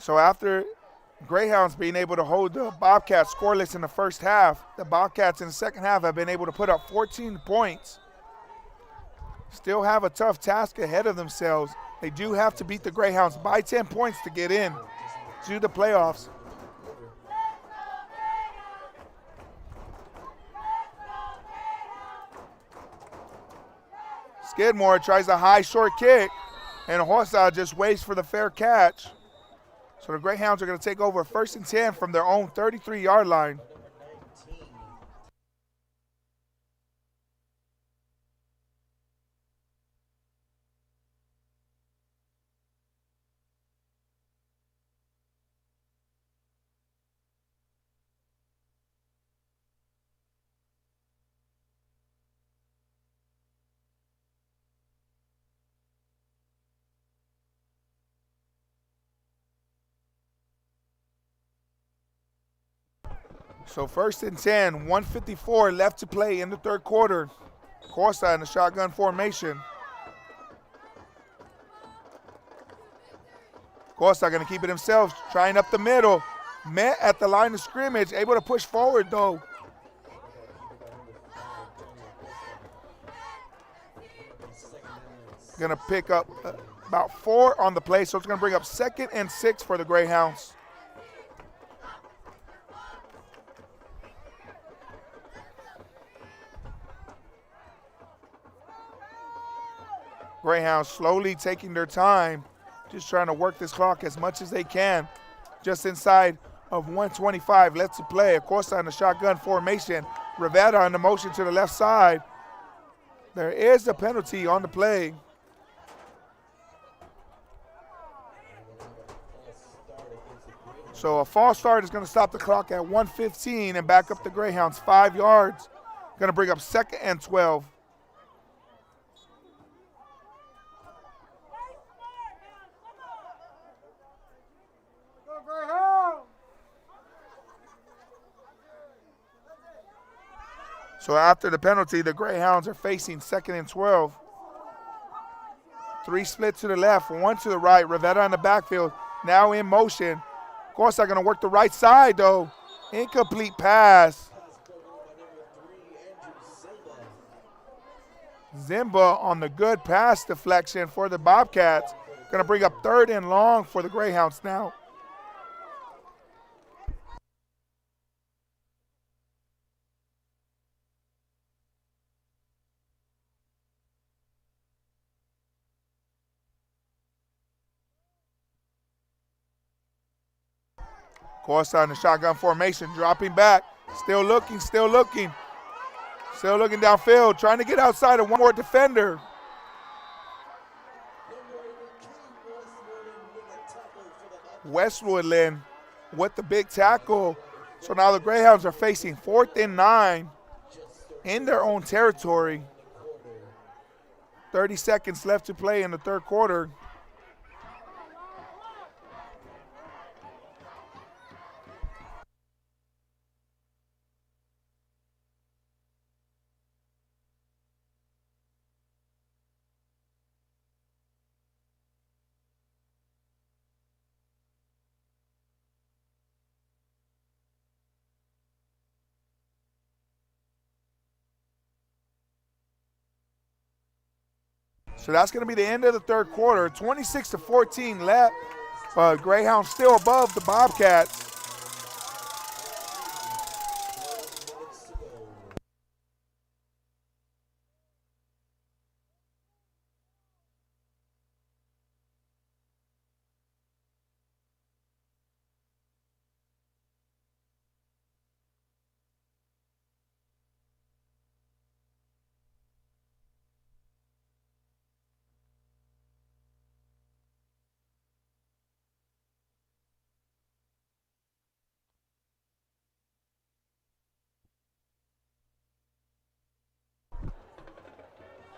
So after Greyhounds being able to hold the Bobcats scoreless in the first half, the Bobcats in the second half have been able to put up 14 points. Still have a tough task ahead of themselves. They do have to beat the Greyhounds by 10 points to get in to the playoffs. Skidmore tries a high short kick, and Hossa just waits for the fair catch. So the Greyhounds are going to take over 1st and 10 from their own 33-yard line. So 1st and 10, 1:54 left to play in the third quarter. Costa in the shotgun formation. Costa going to keep it himself, trying up the middle. Met at the line of scrimmage, able to push forward though. Going to pick up about 4 on the play, so it's going to bring up 2nd and 6 for the Greyhounds. Greyhounds slowly taking their time, Just trying to work this clock as much as they can. Just inside of 125 left to play. Acosta in the shotgun formation. Rivera on the motion to the left side. There is a penalty on the play. So a false start is going to stop the clock at 1:15 and back up the Greyhounds 5 yards. Going to bring up 2nd and 12. So after the penalty, the Greyhounds are facing 2nd and 12. 3 split to the left, 1 to the right. Rivera in the backfield, now in motion. Of course, they're going to work the right side, though. Incomplete pass. Zimba on the good pass deflection for the Bobcats. Going to bring up 3rd and long for the Greyhounds now. Costa in the shotgun formation, dropping back. Still looking, still looking. Still looking downfield, trying to get outside of one more defender. Westwoodland with the big tackle. So now the Greyhounds are facing 4th and 9 in their own territory. 30 seconds left to play in the 3rd quarter. So that's going to be the end of the 3rd quarter. 26-14 left. Greyhounds still above the Bobcats.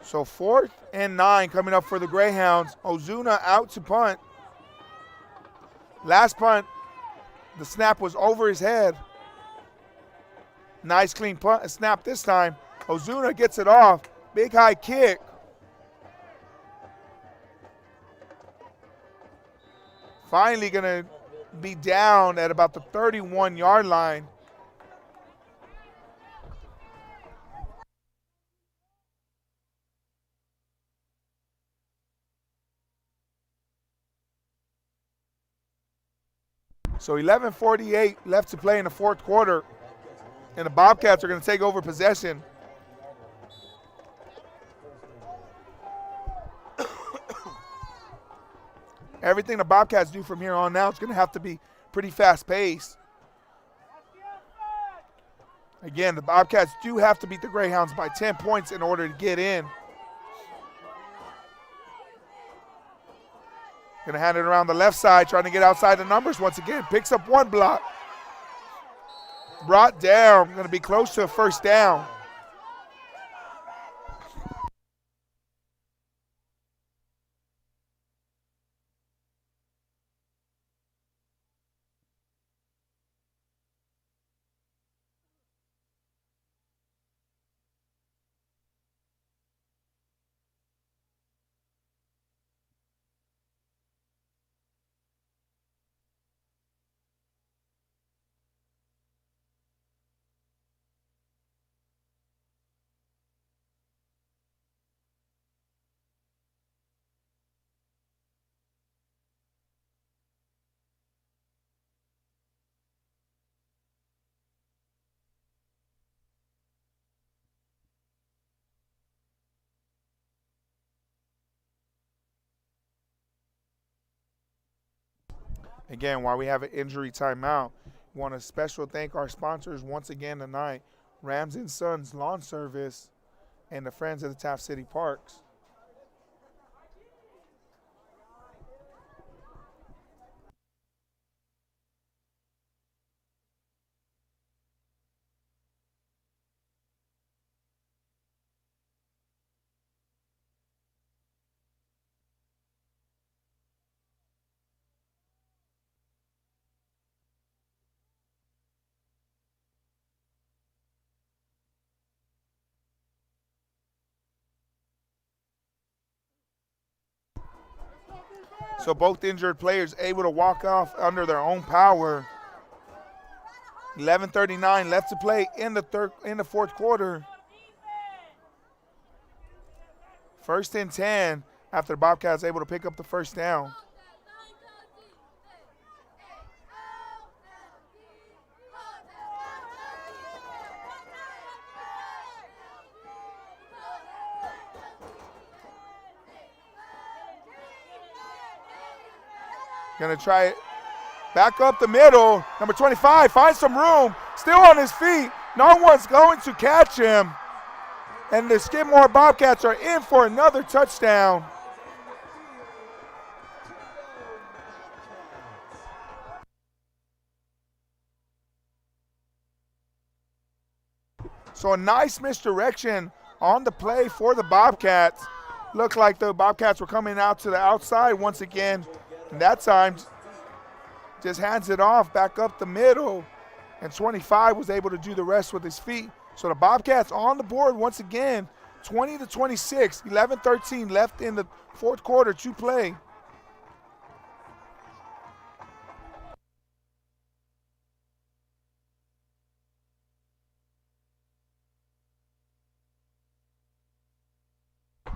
So 4th and 9 coming up for the Greyhounds. Ozuna out to punt. Last punt, the snap was over his head. Nice clean punt, snap this time. Ozuna gets it off. Big high kick. Finally going to be down at about the 31-yard line. So 11:48 left to play in the 4th quarter, and the Bobcats are going to take over possession. Everything the Bobcats do from here on out is going to have to be pretty fast-paced. Again, the Bobcats do have to beat the Greyhounds by 10 points in order to get in. Going to hand it around the left side, trying to get outside the numbers once again. Picks up 1 block. Brought down, going to be close to a 1st down. Again, while we have an injury timeout, we want to special thank our sponsors once again tonight, Rams and Sons Lawn Service and the Friends of the Taft City Parks. So both injured players able to walk off under their own power. 11:39 left to play in the fourth quarter. 1st and 10 after the Bobcats able to pick up the first down. Gonna try it back up the middle. Number 25 finds some room, still on his feet. No one's going to catch him. And the Skidmore Bobcats are in for another touchdown. So a nice misdirection on the play for the Bobcats. Looked like the Bobcats were coming out to the outside once again. And that time, just hands it off back up the middle. And 25 was able to do the rest with his feet. So the Bobcats on the board once again, 20-26, 11-13 left in the fourth quarter to play.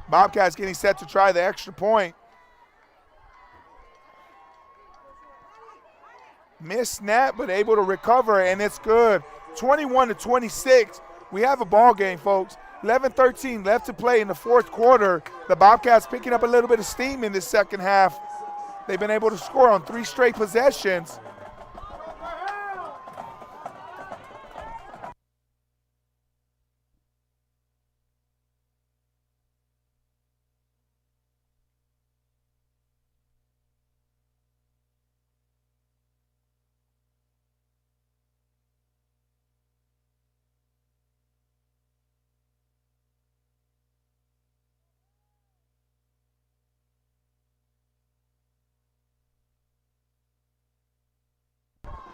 Bobcats getting set to try the extra point. Missed snap, but able to recover, and it's good. 21-26. We have a ball game, folks. 11-13 left to play in the fourth quarter. The Bobcats picking up a little bit of steam in this second half. They've been able to score on 3 straight possessions.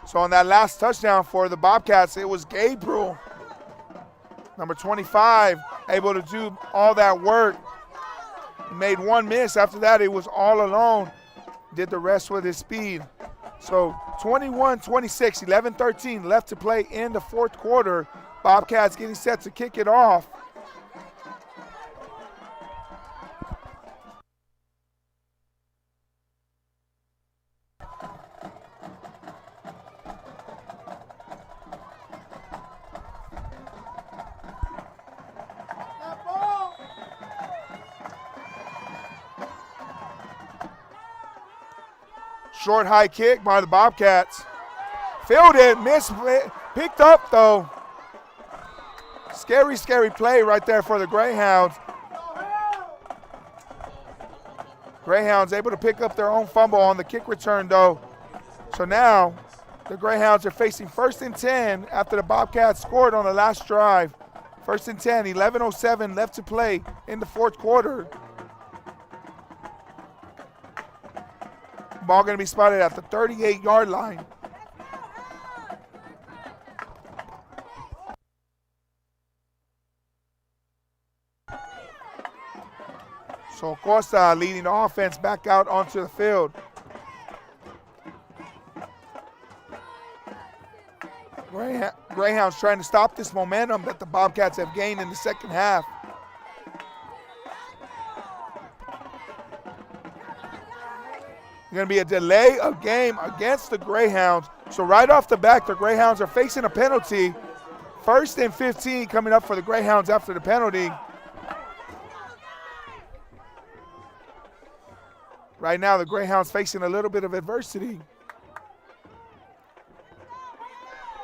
So on that last touchdown for the Bobcats, it was Gabriel, number 25, able to do all that work. He made one miss. After that, it was all alone. Did the rest with his speed. So 21-26, 11-13 left to play in the fourth quarter. Bobcats getting set to kick it off. Short high kick by the Bobcats. Fielded, missed, picked up though. Scary, scary play right there for the Greyhounds. Greyhounds able to pick up their own fumble on the kick return though. So now the Greyhounds are facing 1st and 10 after the Bobcats scored on the last drive. 1st and 10, 11:07 left to play in the fourth quarter. Ball going to be spotted at the 38-yard line. So Costa leading the offense back out onto the field. Greyhounds trying to stop this momentum that the Bobcats have gained in the second half. Going to be a delay of game against the Greyhounds. So right off the bat, the Greyhounds are facing a penalty. 1st and 15 coming up for the Greyhounds after the penalty. Right now, the Greyhounds facing a little bit of adversity.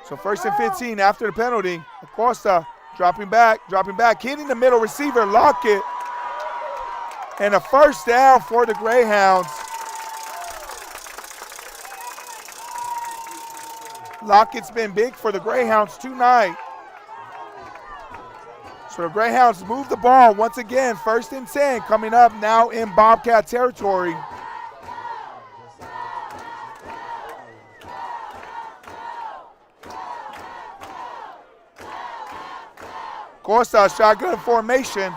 So 1st and 15 after the penalty. Acosta dropping back, hitting the middle receiver, Lockett. And a first down for the Greyhounds. Lockett's been big for the Greyhounds tonight. So the Greyhounds move the ball once again. 1st and 10 coming up now in Bobcat territory. Costa, shotgun formation.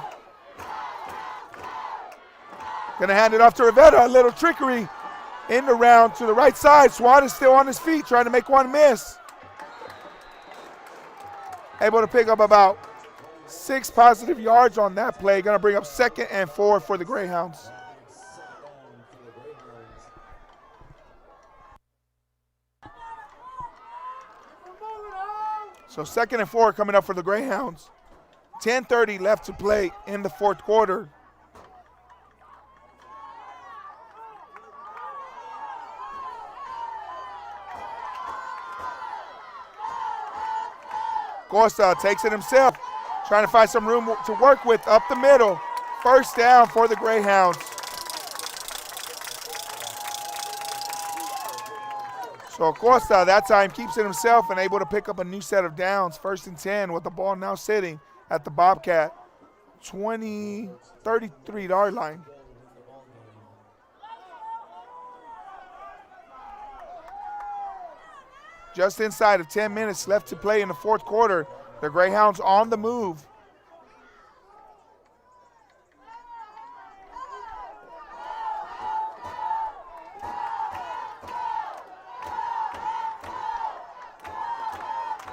Gonna hand it off to Rivera. A little trickery in the round to the right side. Swat is still on his feet, trying to make one miss. Able to pick up about 6 positive yards on that play. Gonna bring up 2nd and 4 for the Greyhounds. So 2nd and 4 coming up for the Greyhounds. 10:30 left to play in the 4th quarter. Costa takes it himself, trying to find some room to work with up the middle. First down for the Greyhounds. So Costa that time keeps it himself and able to pick up a new set of downs. 1st and 10 with the ball now sitting at the Bobcat 33-yard line. Just inside of 10 minutes left to play in the 4th quarter. The Greyhounds on the move.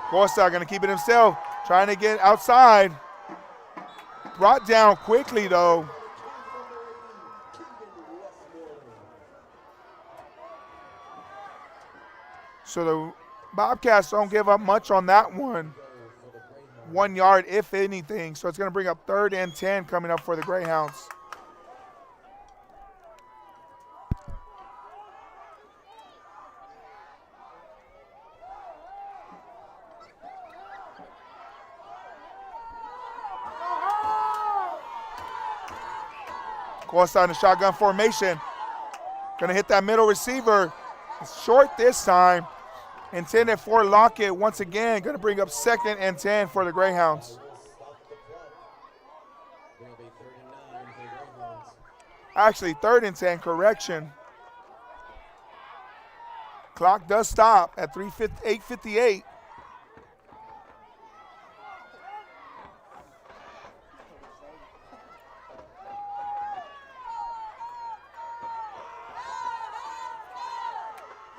Costa going to keep it himself, trying to get outside. Brought down quickly though. So the Bobcats don't give up much on that one. 1 yard, if anything. So it's going to bring up 3rd and 10 coming up for the Greyhounds. Costa in the shotgun formation. Going to hit that middle receiver. It's short this time. Intended for Lockett once again. Going to bring up 2nd and 10 for the Greyhounds. Actually, 3rd and 10, correction. Clock does stop at 8:58.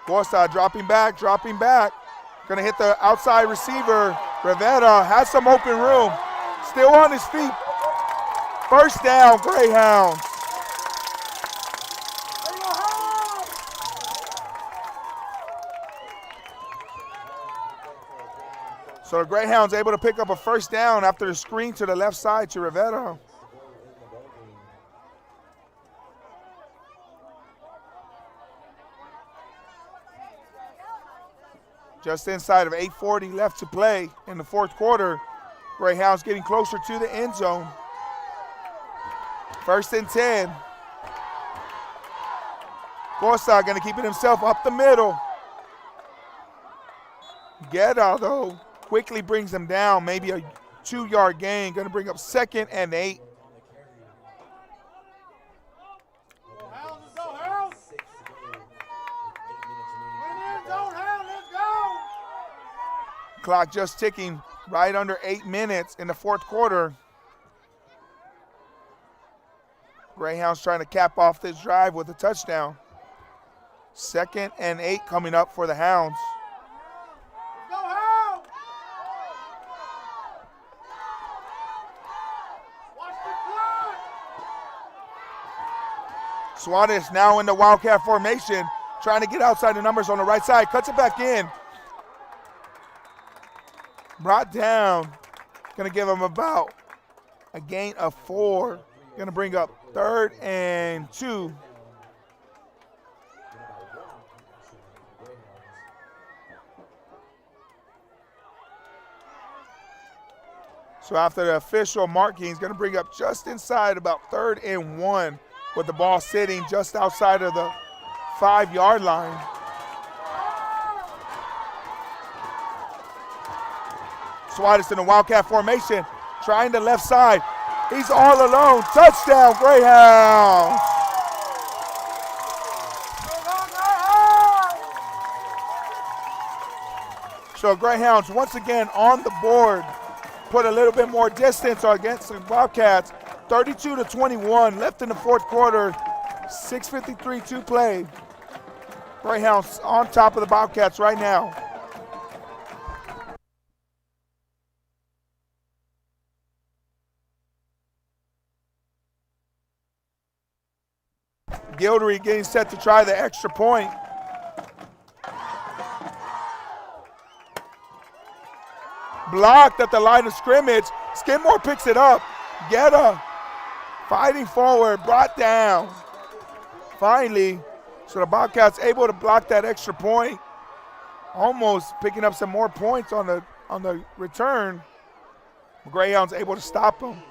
Costa dropping back. Gonna hit the outside receiver. Rivera has some open room. Still on his feet. First down, Greyhounds. So the Greyhounds able to pick up a first down after the screen to the left side to Rivera. Just inside of 8:40 left to play in the 4th quarter. Greyhounds getting closer to the end zone. 1st and 10. Costa going to keep it himself up the middle. Guerra, though, quickly brings them down. Maybe a 2-yard gain. Going to bring up 2nd and 8. Clock just ticking right under 8 minutes in the 4th quarter. Greyhounds trying to cap off this drive with a touchdown. 2nd and 8 coming up for the Hounds. Go Hounds! Watch the clock! Suarez now in the Wildcat formation, trying to get outside the numbers on the right side. Cuts it back in. Brought down. Going to give him about a gain of 4. Going to bring up 3rd and 2. So after the official marking, he's going to bring up just inside about 3rd and 1 with the ball sitting just outside of the 5-yard line. Suarez in the Wildcat formation, trying the left side. He's all alone. Touchdown, Greyhounds. So Greyhounds once again on the board. Put a little bit more distance against the Wildcats. 32-21 left in the 4th quarter. 6:53 to play. Greyhounds on top of the Bobcats right now. Gildery getting set to try the extra point. Blocked at the line of scrimmage. Skidmore picks it up. Guetta fighting forward, brought down. Finally, so the Bobcats able to block that extra point. Almost picking up some more points on the return. Greyhounds able to stop them.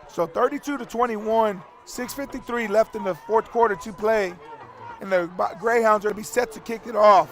So 32-21, 6:53 left in the 4th quarter to play. And the Greyhounds are going to be set to kick it off.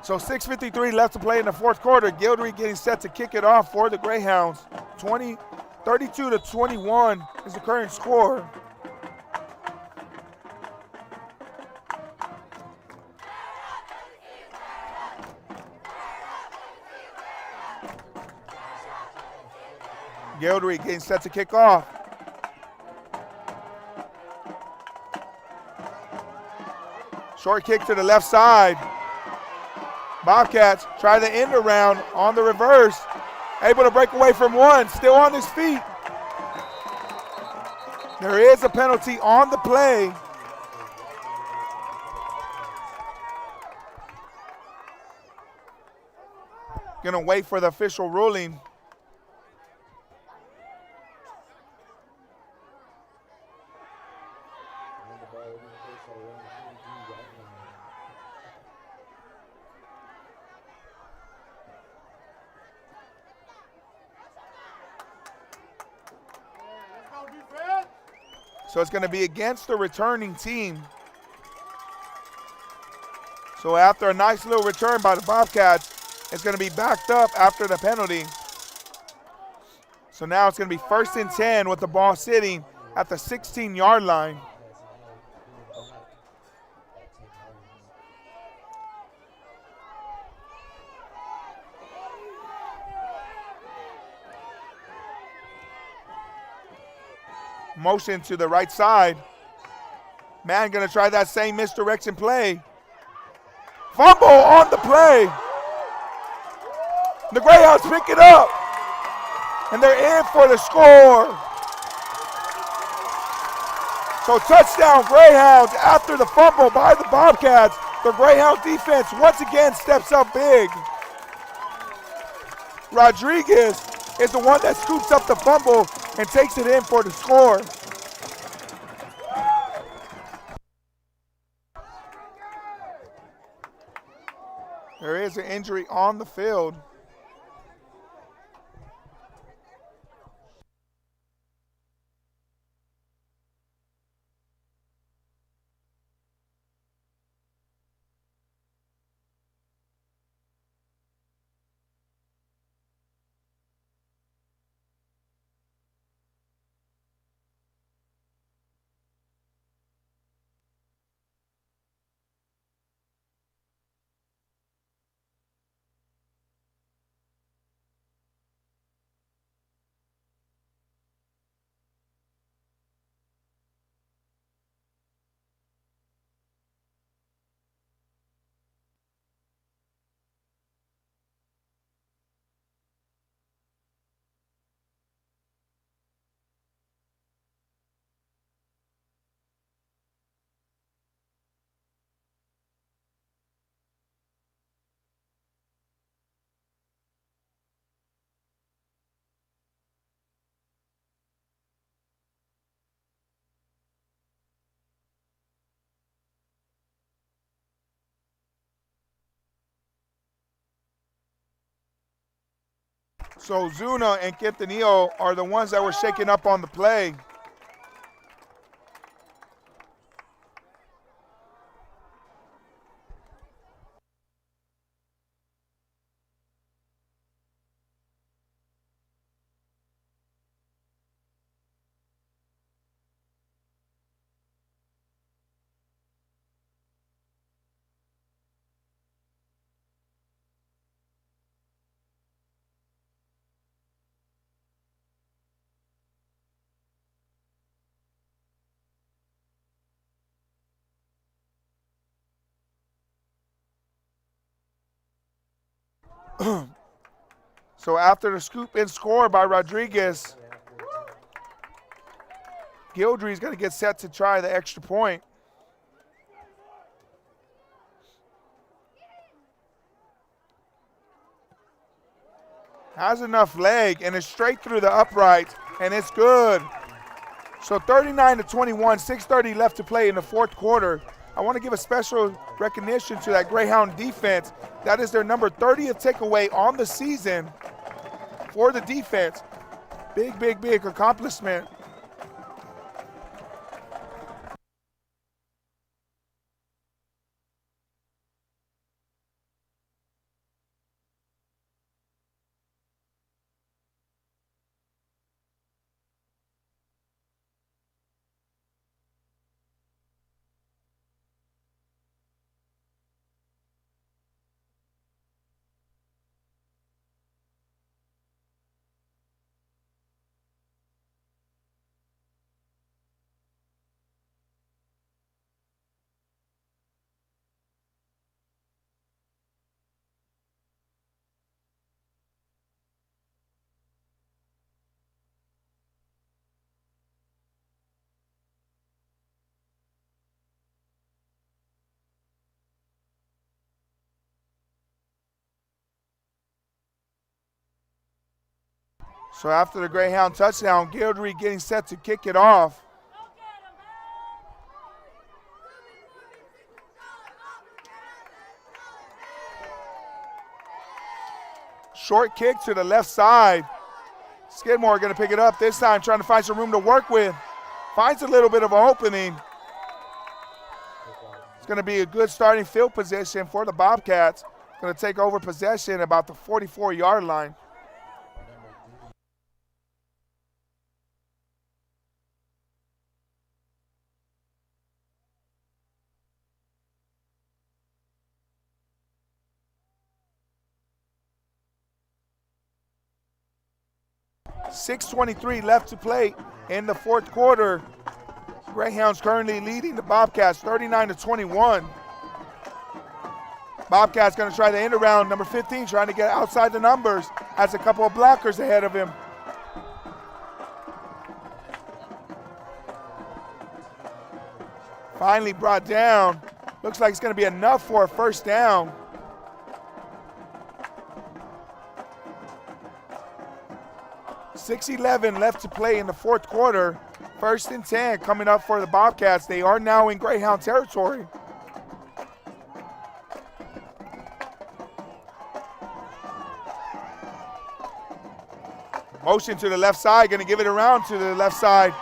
So 6:53 left to play in the 4th quarter. Gildery getting set to kick it off for the Greyhounds. 32-21 is the current score. Gildery getting set to kick off. Short kick to the left side. Bobcats try the end around on the reverse. Able to break away from one, still on his feet. There is a penalty on the play. Gonna wait for the official ruling. So it's going to be against the returning team. So after a nice little return by the Bobcats, it's going to be backed up after the penalty. So now it's going to be 1st and 10 with the ball sitting at the 16-yard line. Motion to the right side. Man gonna try that same misdirection play. Fumble on the play. The Greyhounds pick it up. And they're in for the score. So touchdown Greyhounds after the fumble by the Bobcats. The Greyhound defense once again steps up big. Rodriguez is the one that scoops up the fumble and takes it in for the score. There is an injury on the field. So Zuna and Quintanillo are the ones that were shaken up on the play. So after the scoop and score by Rodriguez, Gildry's going to get set to try the extra point. Has enough leg, and it's straight through the upright, and it's good. So 39-21, 6:30 left to play in the fourth quarter. I want to give a special recognition to that Greyhound defense. That is their number 30th takeaway on the season for the defense. Big, big, big accomplishment. So after the Greyhound touchdown, Gildry getting set to kick it off. Short kick to the left side. Skidmore going to pick it up this time, trying to find some room to work with. Finds a little bit of an opening. It's going to be a good starting field position for the Bobcats. Going to take over possession about the 44-yard line. .6:23 left to play in the fourth quarter. Greyhounds currently leading the Bobcats 39-21. Bobcats going to try the end around. Number 15 trying to get outside the numbers. Has a couple of blockers ahead of him. Finally brought down. Looks like it's going to be enough for a first down. .6:11 left to play in the fourth quarter. 1st and 10 coming up for the Bobcats. They are now in Greyhound territory. Motion to the left side, going to give it around to the left side.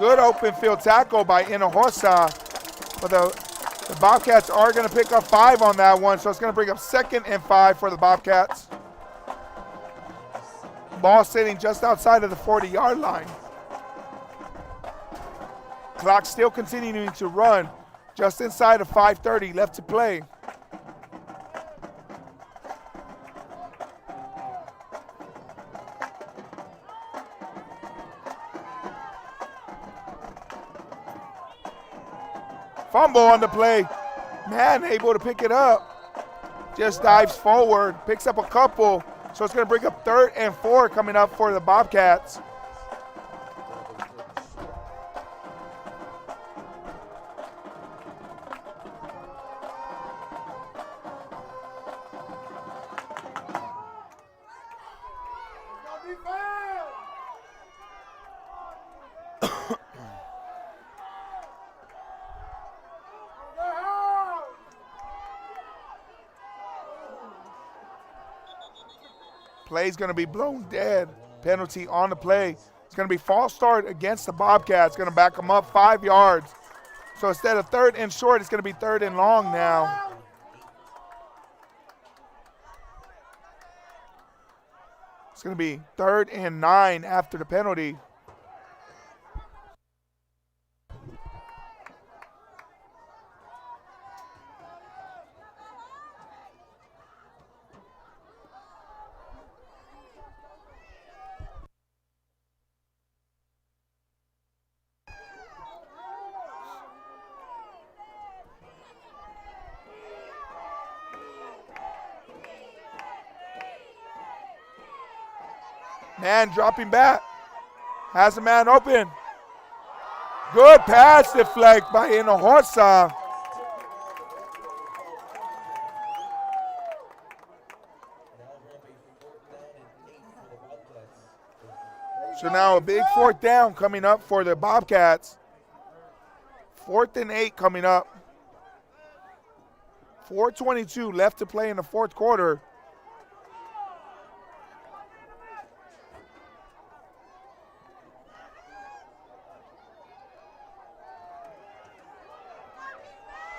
Good open field tackle by Hinojosa. But the Bobcats are going to pick up 5 on that one, so it's going to bring up 2nd and 5 for the Bobcats. Ball sitting just outside of the 40-yard line. Clock still continuing to run, just inside of 5:30 left to play. Fumble on the play. Man, able to pick it up. Just dives forward, picks up a couple. So it's going to bring up 3rd and 4 coming up for the Bobcats. Play's going to be blown dead. Penalty on the play. It's going to be false start against the Bobcats. Going to back them up 5 yards. So instead of 3rd and short, it's going to be 3rd and long now. It's going to be 3rd and 9 after the penalty. Man dropping back. Has a man open. Good pass deflect by Hinojosa. So now a big 4th down coming up for the Bobcats. 4th and 8 coming up. 4:22 left to play in the 4th quarter.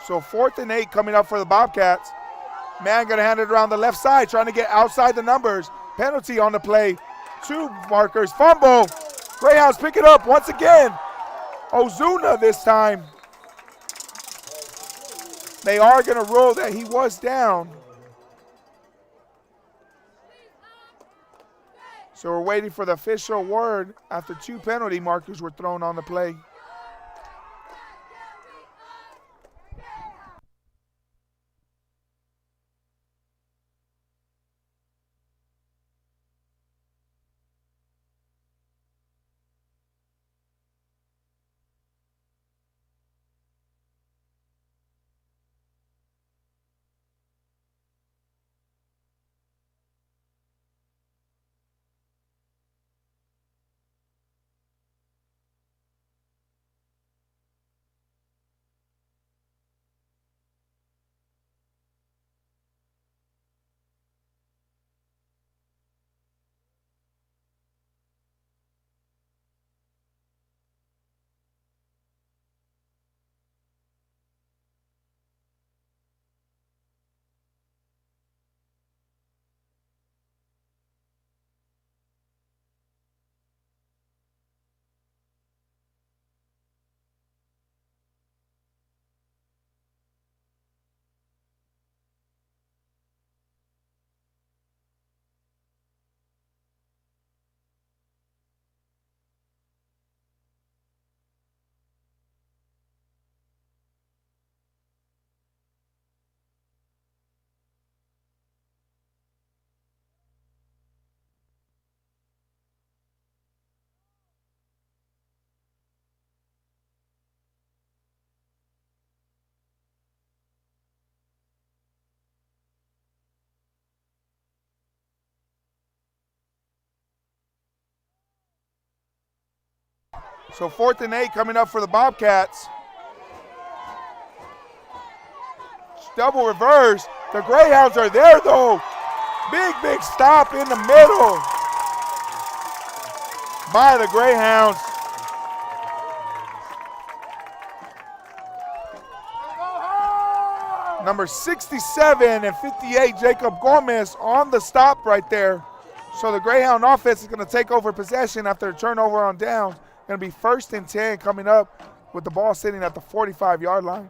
So 4th and 8 coming up for the Bobcats. Man gonna hand it around the left side, trying to get outside the numbers. Penalty on the play. 2 markers, fumble. Greyhounds pick it up once again. Ozuna this time. They are gonna rule that he was down. So we're waiting for the official word after 2 penalty markers were thrown on the play. So 4th and 8 coming up for the Bobcats. Double reverse. The Greyhounds are there though. Big stop in the middle by the Greyhounds. Number 67 and 58, Jacob Gomez on the stop right there. So the Greyhound offense is going to take over possession after a turnover on downs. Going to be 1st and 10 coming up with the ball sitting at the 45-yard line.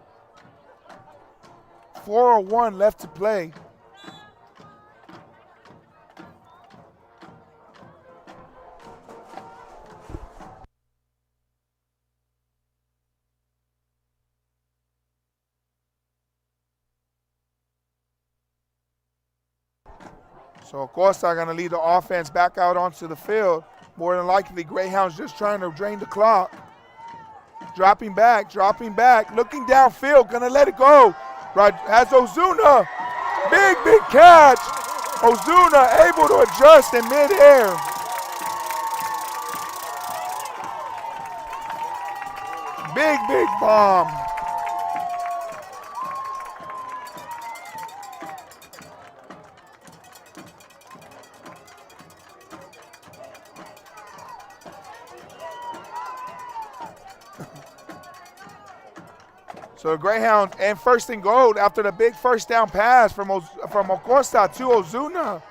4:01 left to play. So Acosta going to lead the offense back out onto the field. More than likely, Greyhounds just trying to drain the clock. Dropping back, looking downfield, going to let it go. Has Ozuna, big catch. Ozuna able to adjust in midair. Big bomb. So the Greyhounds and first and goal after the big first down pass from Acosta to Ozuna.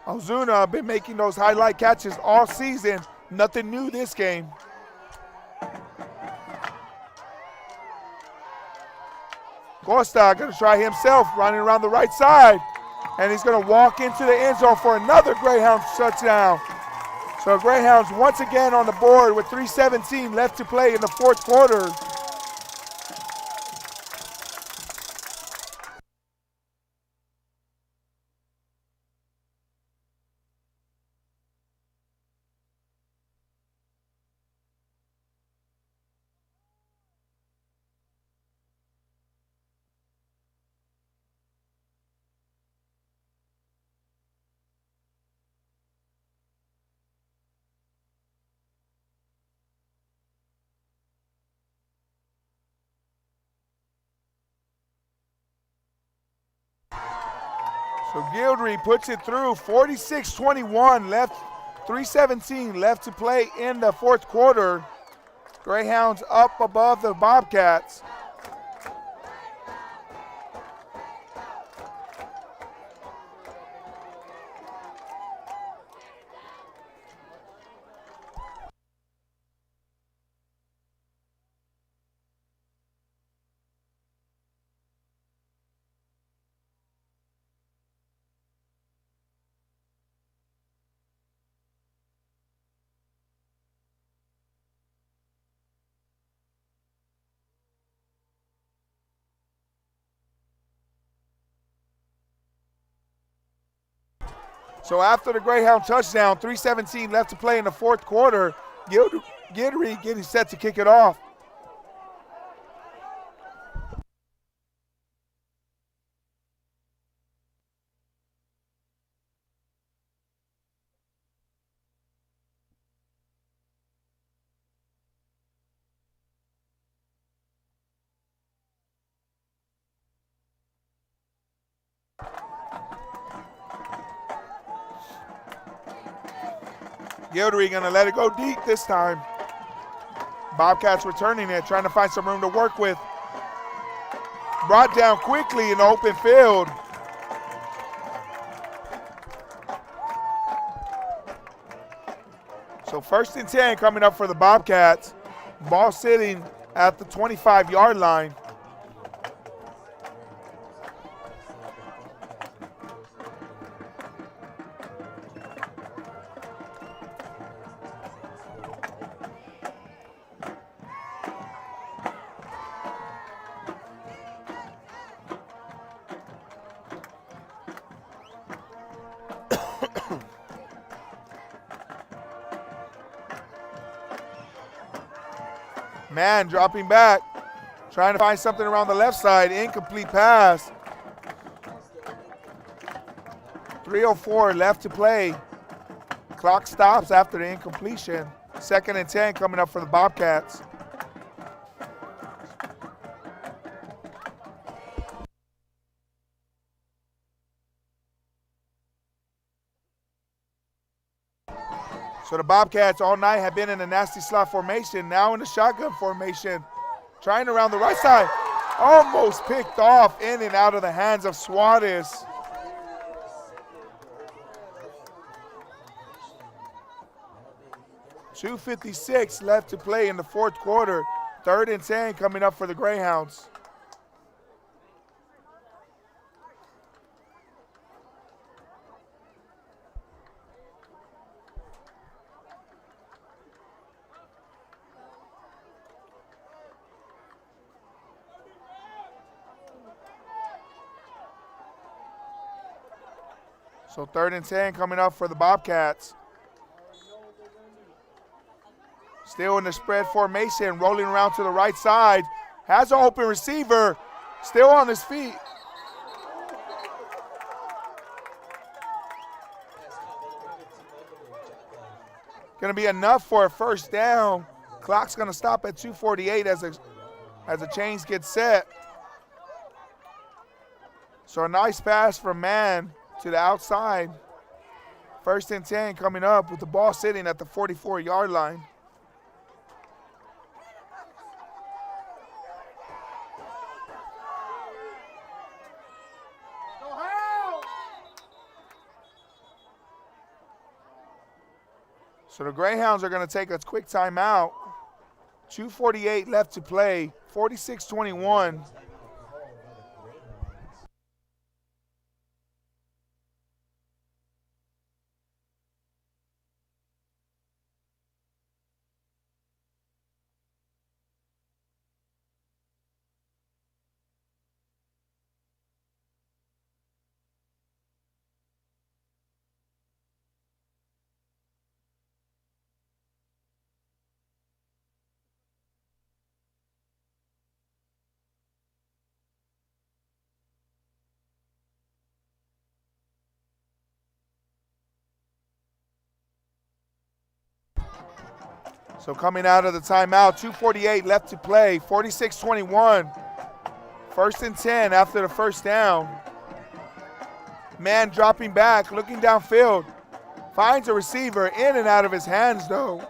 Ozuna been making those highlight catches all season. Nothing new this game. Costa going to try himself, running around the right side. And he's going to walk into the end zone for another Greyhounds touchdown. So Greyhounds once again on the board with 3:17 left to play in the fourth quarter. So Gildry puts it through, 46-21 left, 3:17 left to play in the fourth quarter. Greyhounds up above the Bobcats. So after the Greyhound touchdown, 3:17 left to play in the fourth quarter, Gildry getting set to kick it off. Gildry gonna let it go deep this time. Bobcats returning it, trying to find some room to work with. Brought down quickly in the open field. So 1st and 10 coming up for the Bobcats. Ball sitting at the 25-yard line. Man dropping back, trying to find something around the left side. Incomplete pass. 3:04 left to play. Clock stops after the incompletion. 2nd and 10 coming up for the Bobcats. So the Bobcats all night have been in a nasty slot formation, now in the shotgun formation. Trying around the right side. Almost picked off in and out of the hands of Suarez. .256 left to play in the fourth quarter. 3rd and 10 coming up for the Greyhounds. So 3rd and 10 coming up for the Bobcats. Still in the spread formation, rolling around to the right side. Has an open receiver, still on his feet. Gonna be enough for a first down. Clock's gonna stop at 2:48 as the chains get set. So a nice pass from Man to the outside. 1st and 10 coming up with the ball sitting at the 44-yard line. So the Greyhounds are going to take a quick timeout. 2:48 left to play, 46-21. So coming out of the timeout, 2:48 left to play, 46-21. 1st and 10 after the first down. Man dropping back, looking downfield. Finds a receiver, in and out of his hands though.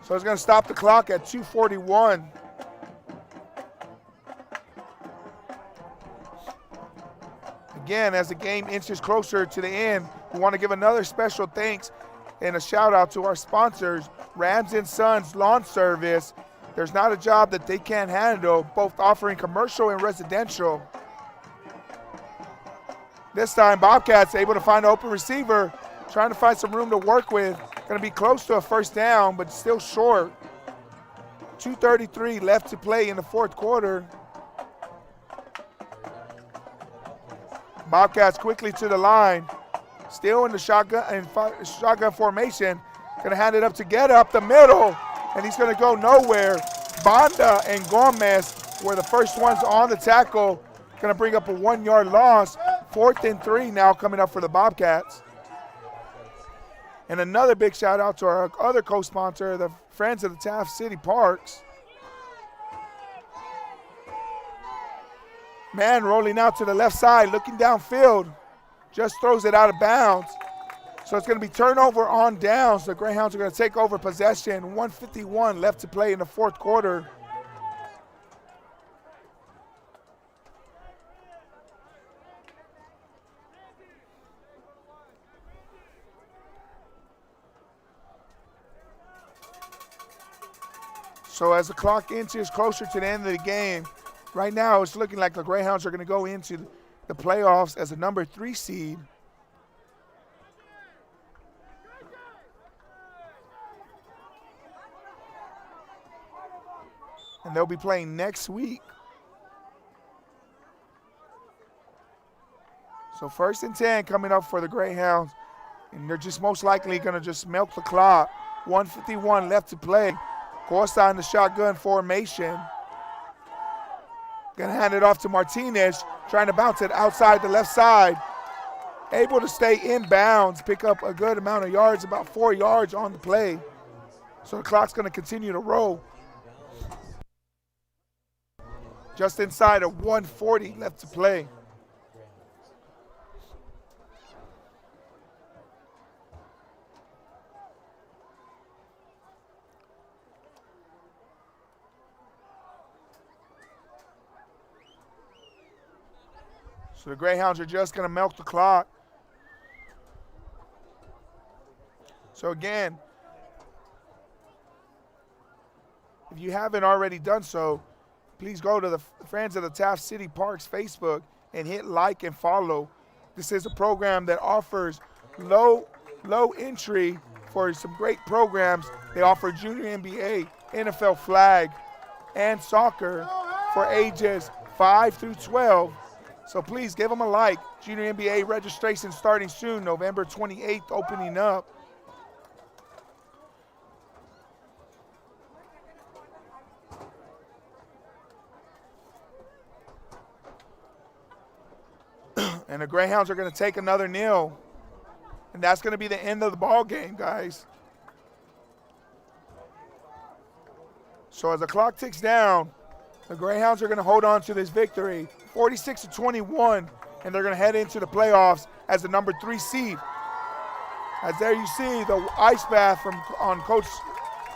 So it's going to stop the clock at 2:41. Again, as the game inches closer to the end, we want to give another special thanks and a shout out to our sponsors, Rams and Sons Lawn Service. There's not a job that they can't handle, both offering commercial and residential. This time, Bobcats able to find an open receiver, trying to find some room to work with. Going to be close to a first down, but still short. 2:33 left to play in the fourth quarter. Bobcats quickly to the line. Still in the shotgun formation. Going to hand it up to Get up the middle, and he's going to go nowhere. Banda and Gomez were the first ones on the tackle. Going to bring up a 1-yard loss. 4th and 3 now coming up for the Bobcats. And another big shout out to our other co-sponsor, the Friends of the Taft City Parks. Man rolling out to the left side, looking downfield. Just throws it out of bounds. So it's going to be turnover on downs. The Greyhounds are going to take over possession. 1:51 left to play in the fourth quarter. So as the clock inches closer to the end of the game, right now it's looking like the Greyhounds are going to go into the playoffs as a number 3 seed. And they'll be playing next week. So 1st and 10 coming up for the Greyhounds. And they're just most likely going to just milk the clock. 1:51 left to play. Costa in the shotgun formation. Going to hand it off to Martinez, trying to bounce it outside the left side. Able to stay in bounds, pick up a good amount of yards, about 4 yards on the play. So the clock's going to continue to roll. Just inside of 1:40 left to play. So the Greyhounds are just going to milk the clock. So again, if you haven't already done so, please go to the Friends of the Taft City Parks Facebook and hit like and follow. This is a program that offers low entry for some great programs. They offer junior NBA, NFL flag, and soccer for ages 5 through 12. So please give them a like. Junior NBA registration starting soon, November 28th opening up. And the Greyhounds are going to take another kneel. And that's going to be the end of the ball game, guys. So as the clock ticks down, the Greyhounds are going to hold on to this victory, 46-21, and they're going to head into the playoffs as the number 3 seed. As there you see the ice bath on Coach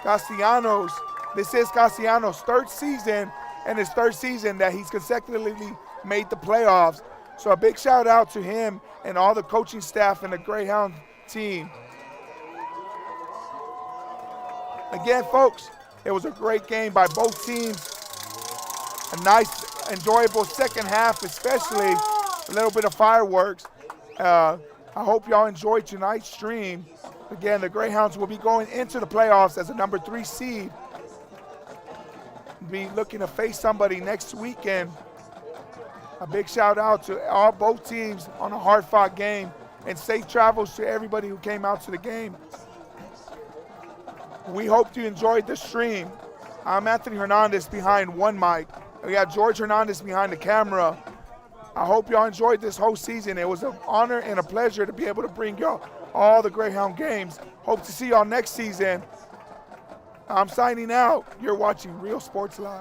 Castellanos. This is Castellanos' 3rd season, and his 3rd season that he's consecutively made the playoffs. So a big shout out to him and all the coaching staff and the Greyhound team. Again, folks, it was a great game by both teams. A nice, enjoyable second half, especially a little bit of fireworks. I hope y'all enjoyed tonight's stream. Again, the Greyhounds will be going into the playoffs as a number 3 seed. Be looking to face somebody next weekend. A big shout out to both teams on a hard-fought game, and safe travels to everybody who came out to the game. We hope you enjoyed the stream. I'm Anthony Hernandez behind one mic. We got George Hernandez behind the camera. I hope y'all enjoyed this whole season. It was an honor and a pleasure to be able to bring y'all all the Greyhound games. Hope to see y'all next season. I'm signing out. You're watching Real Sports Live.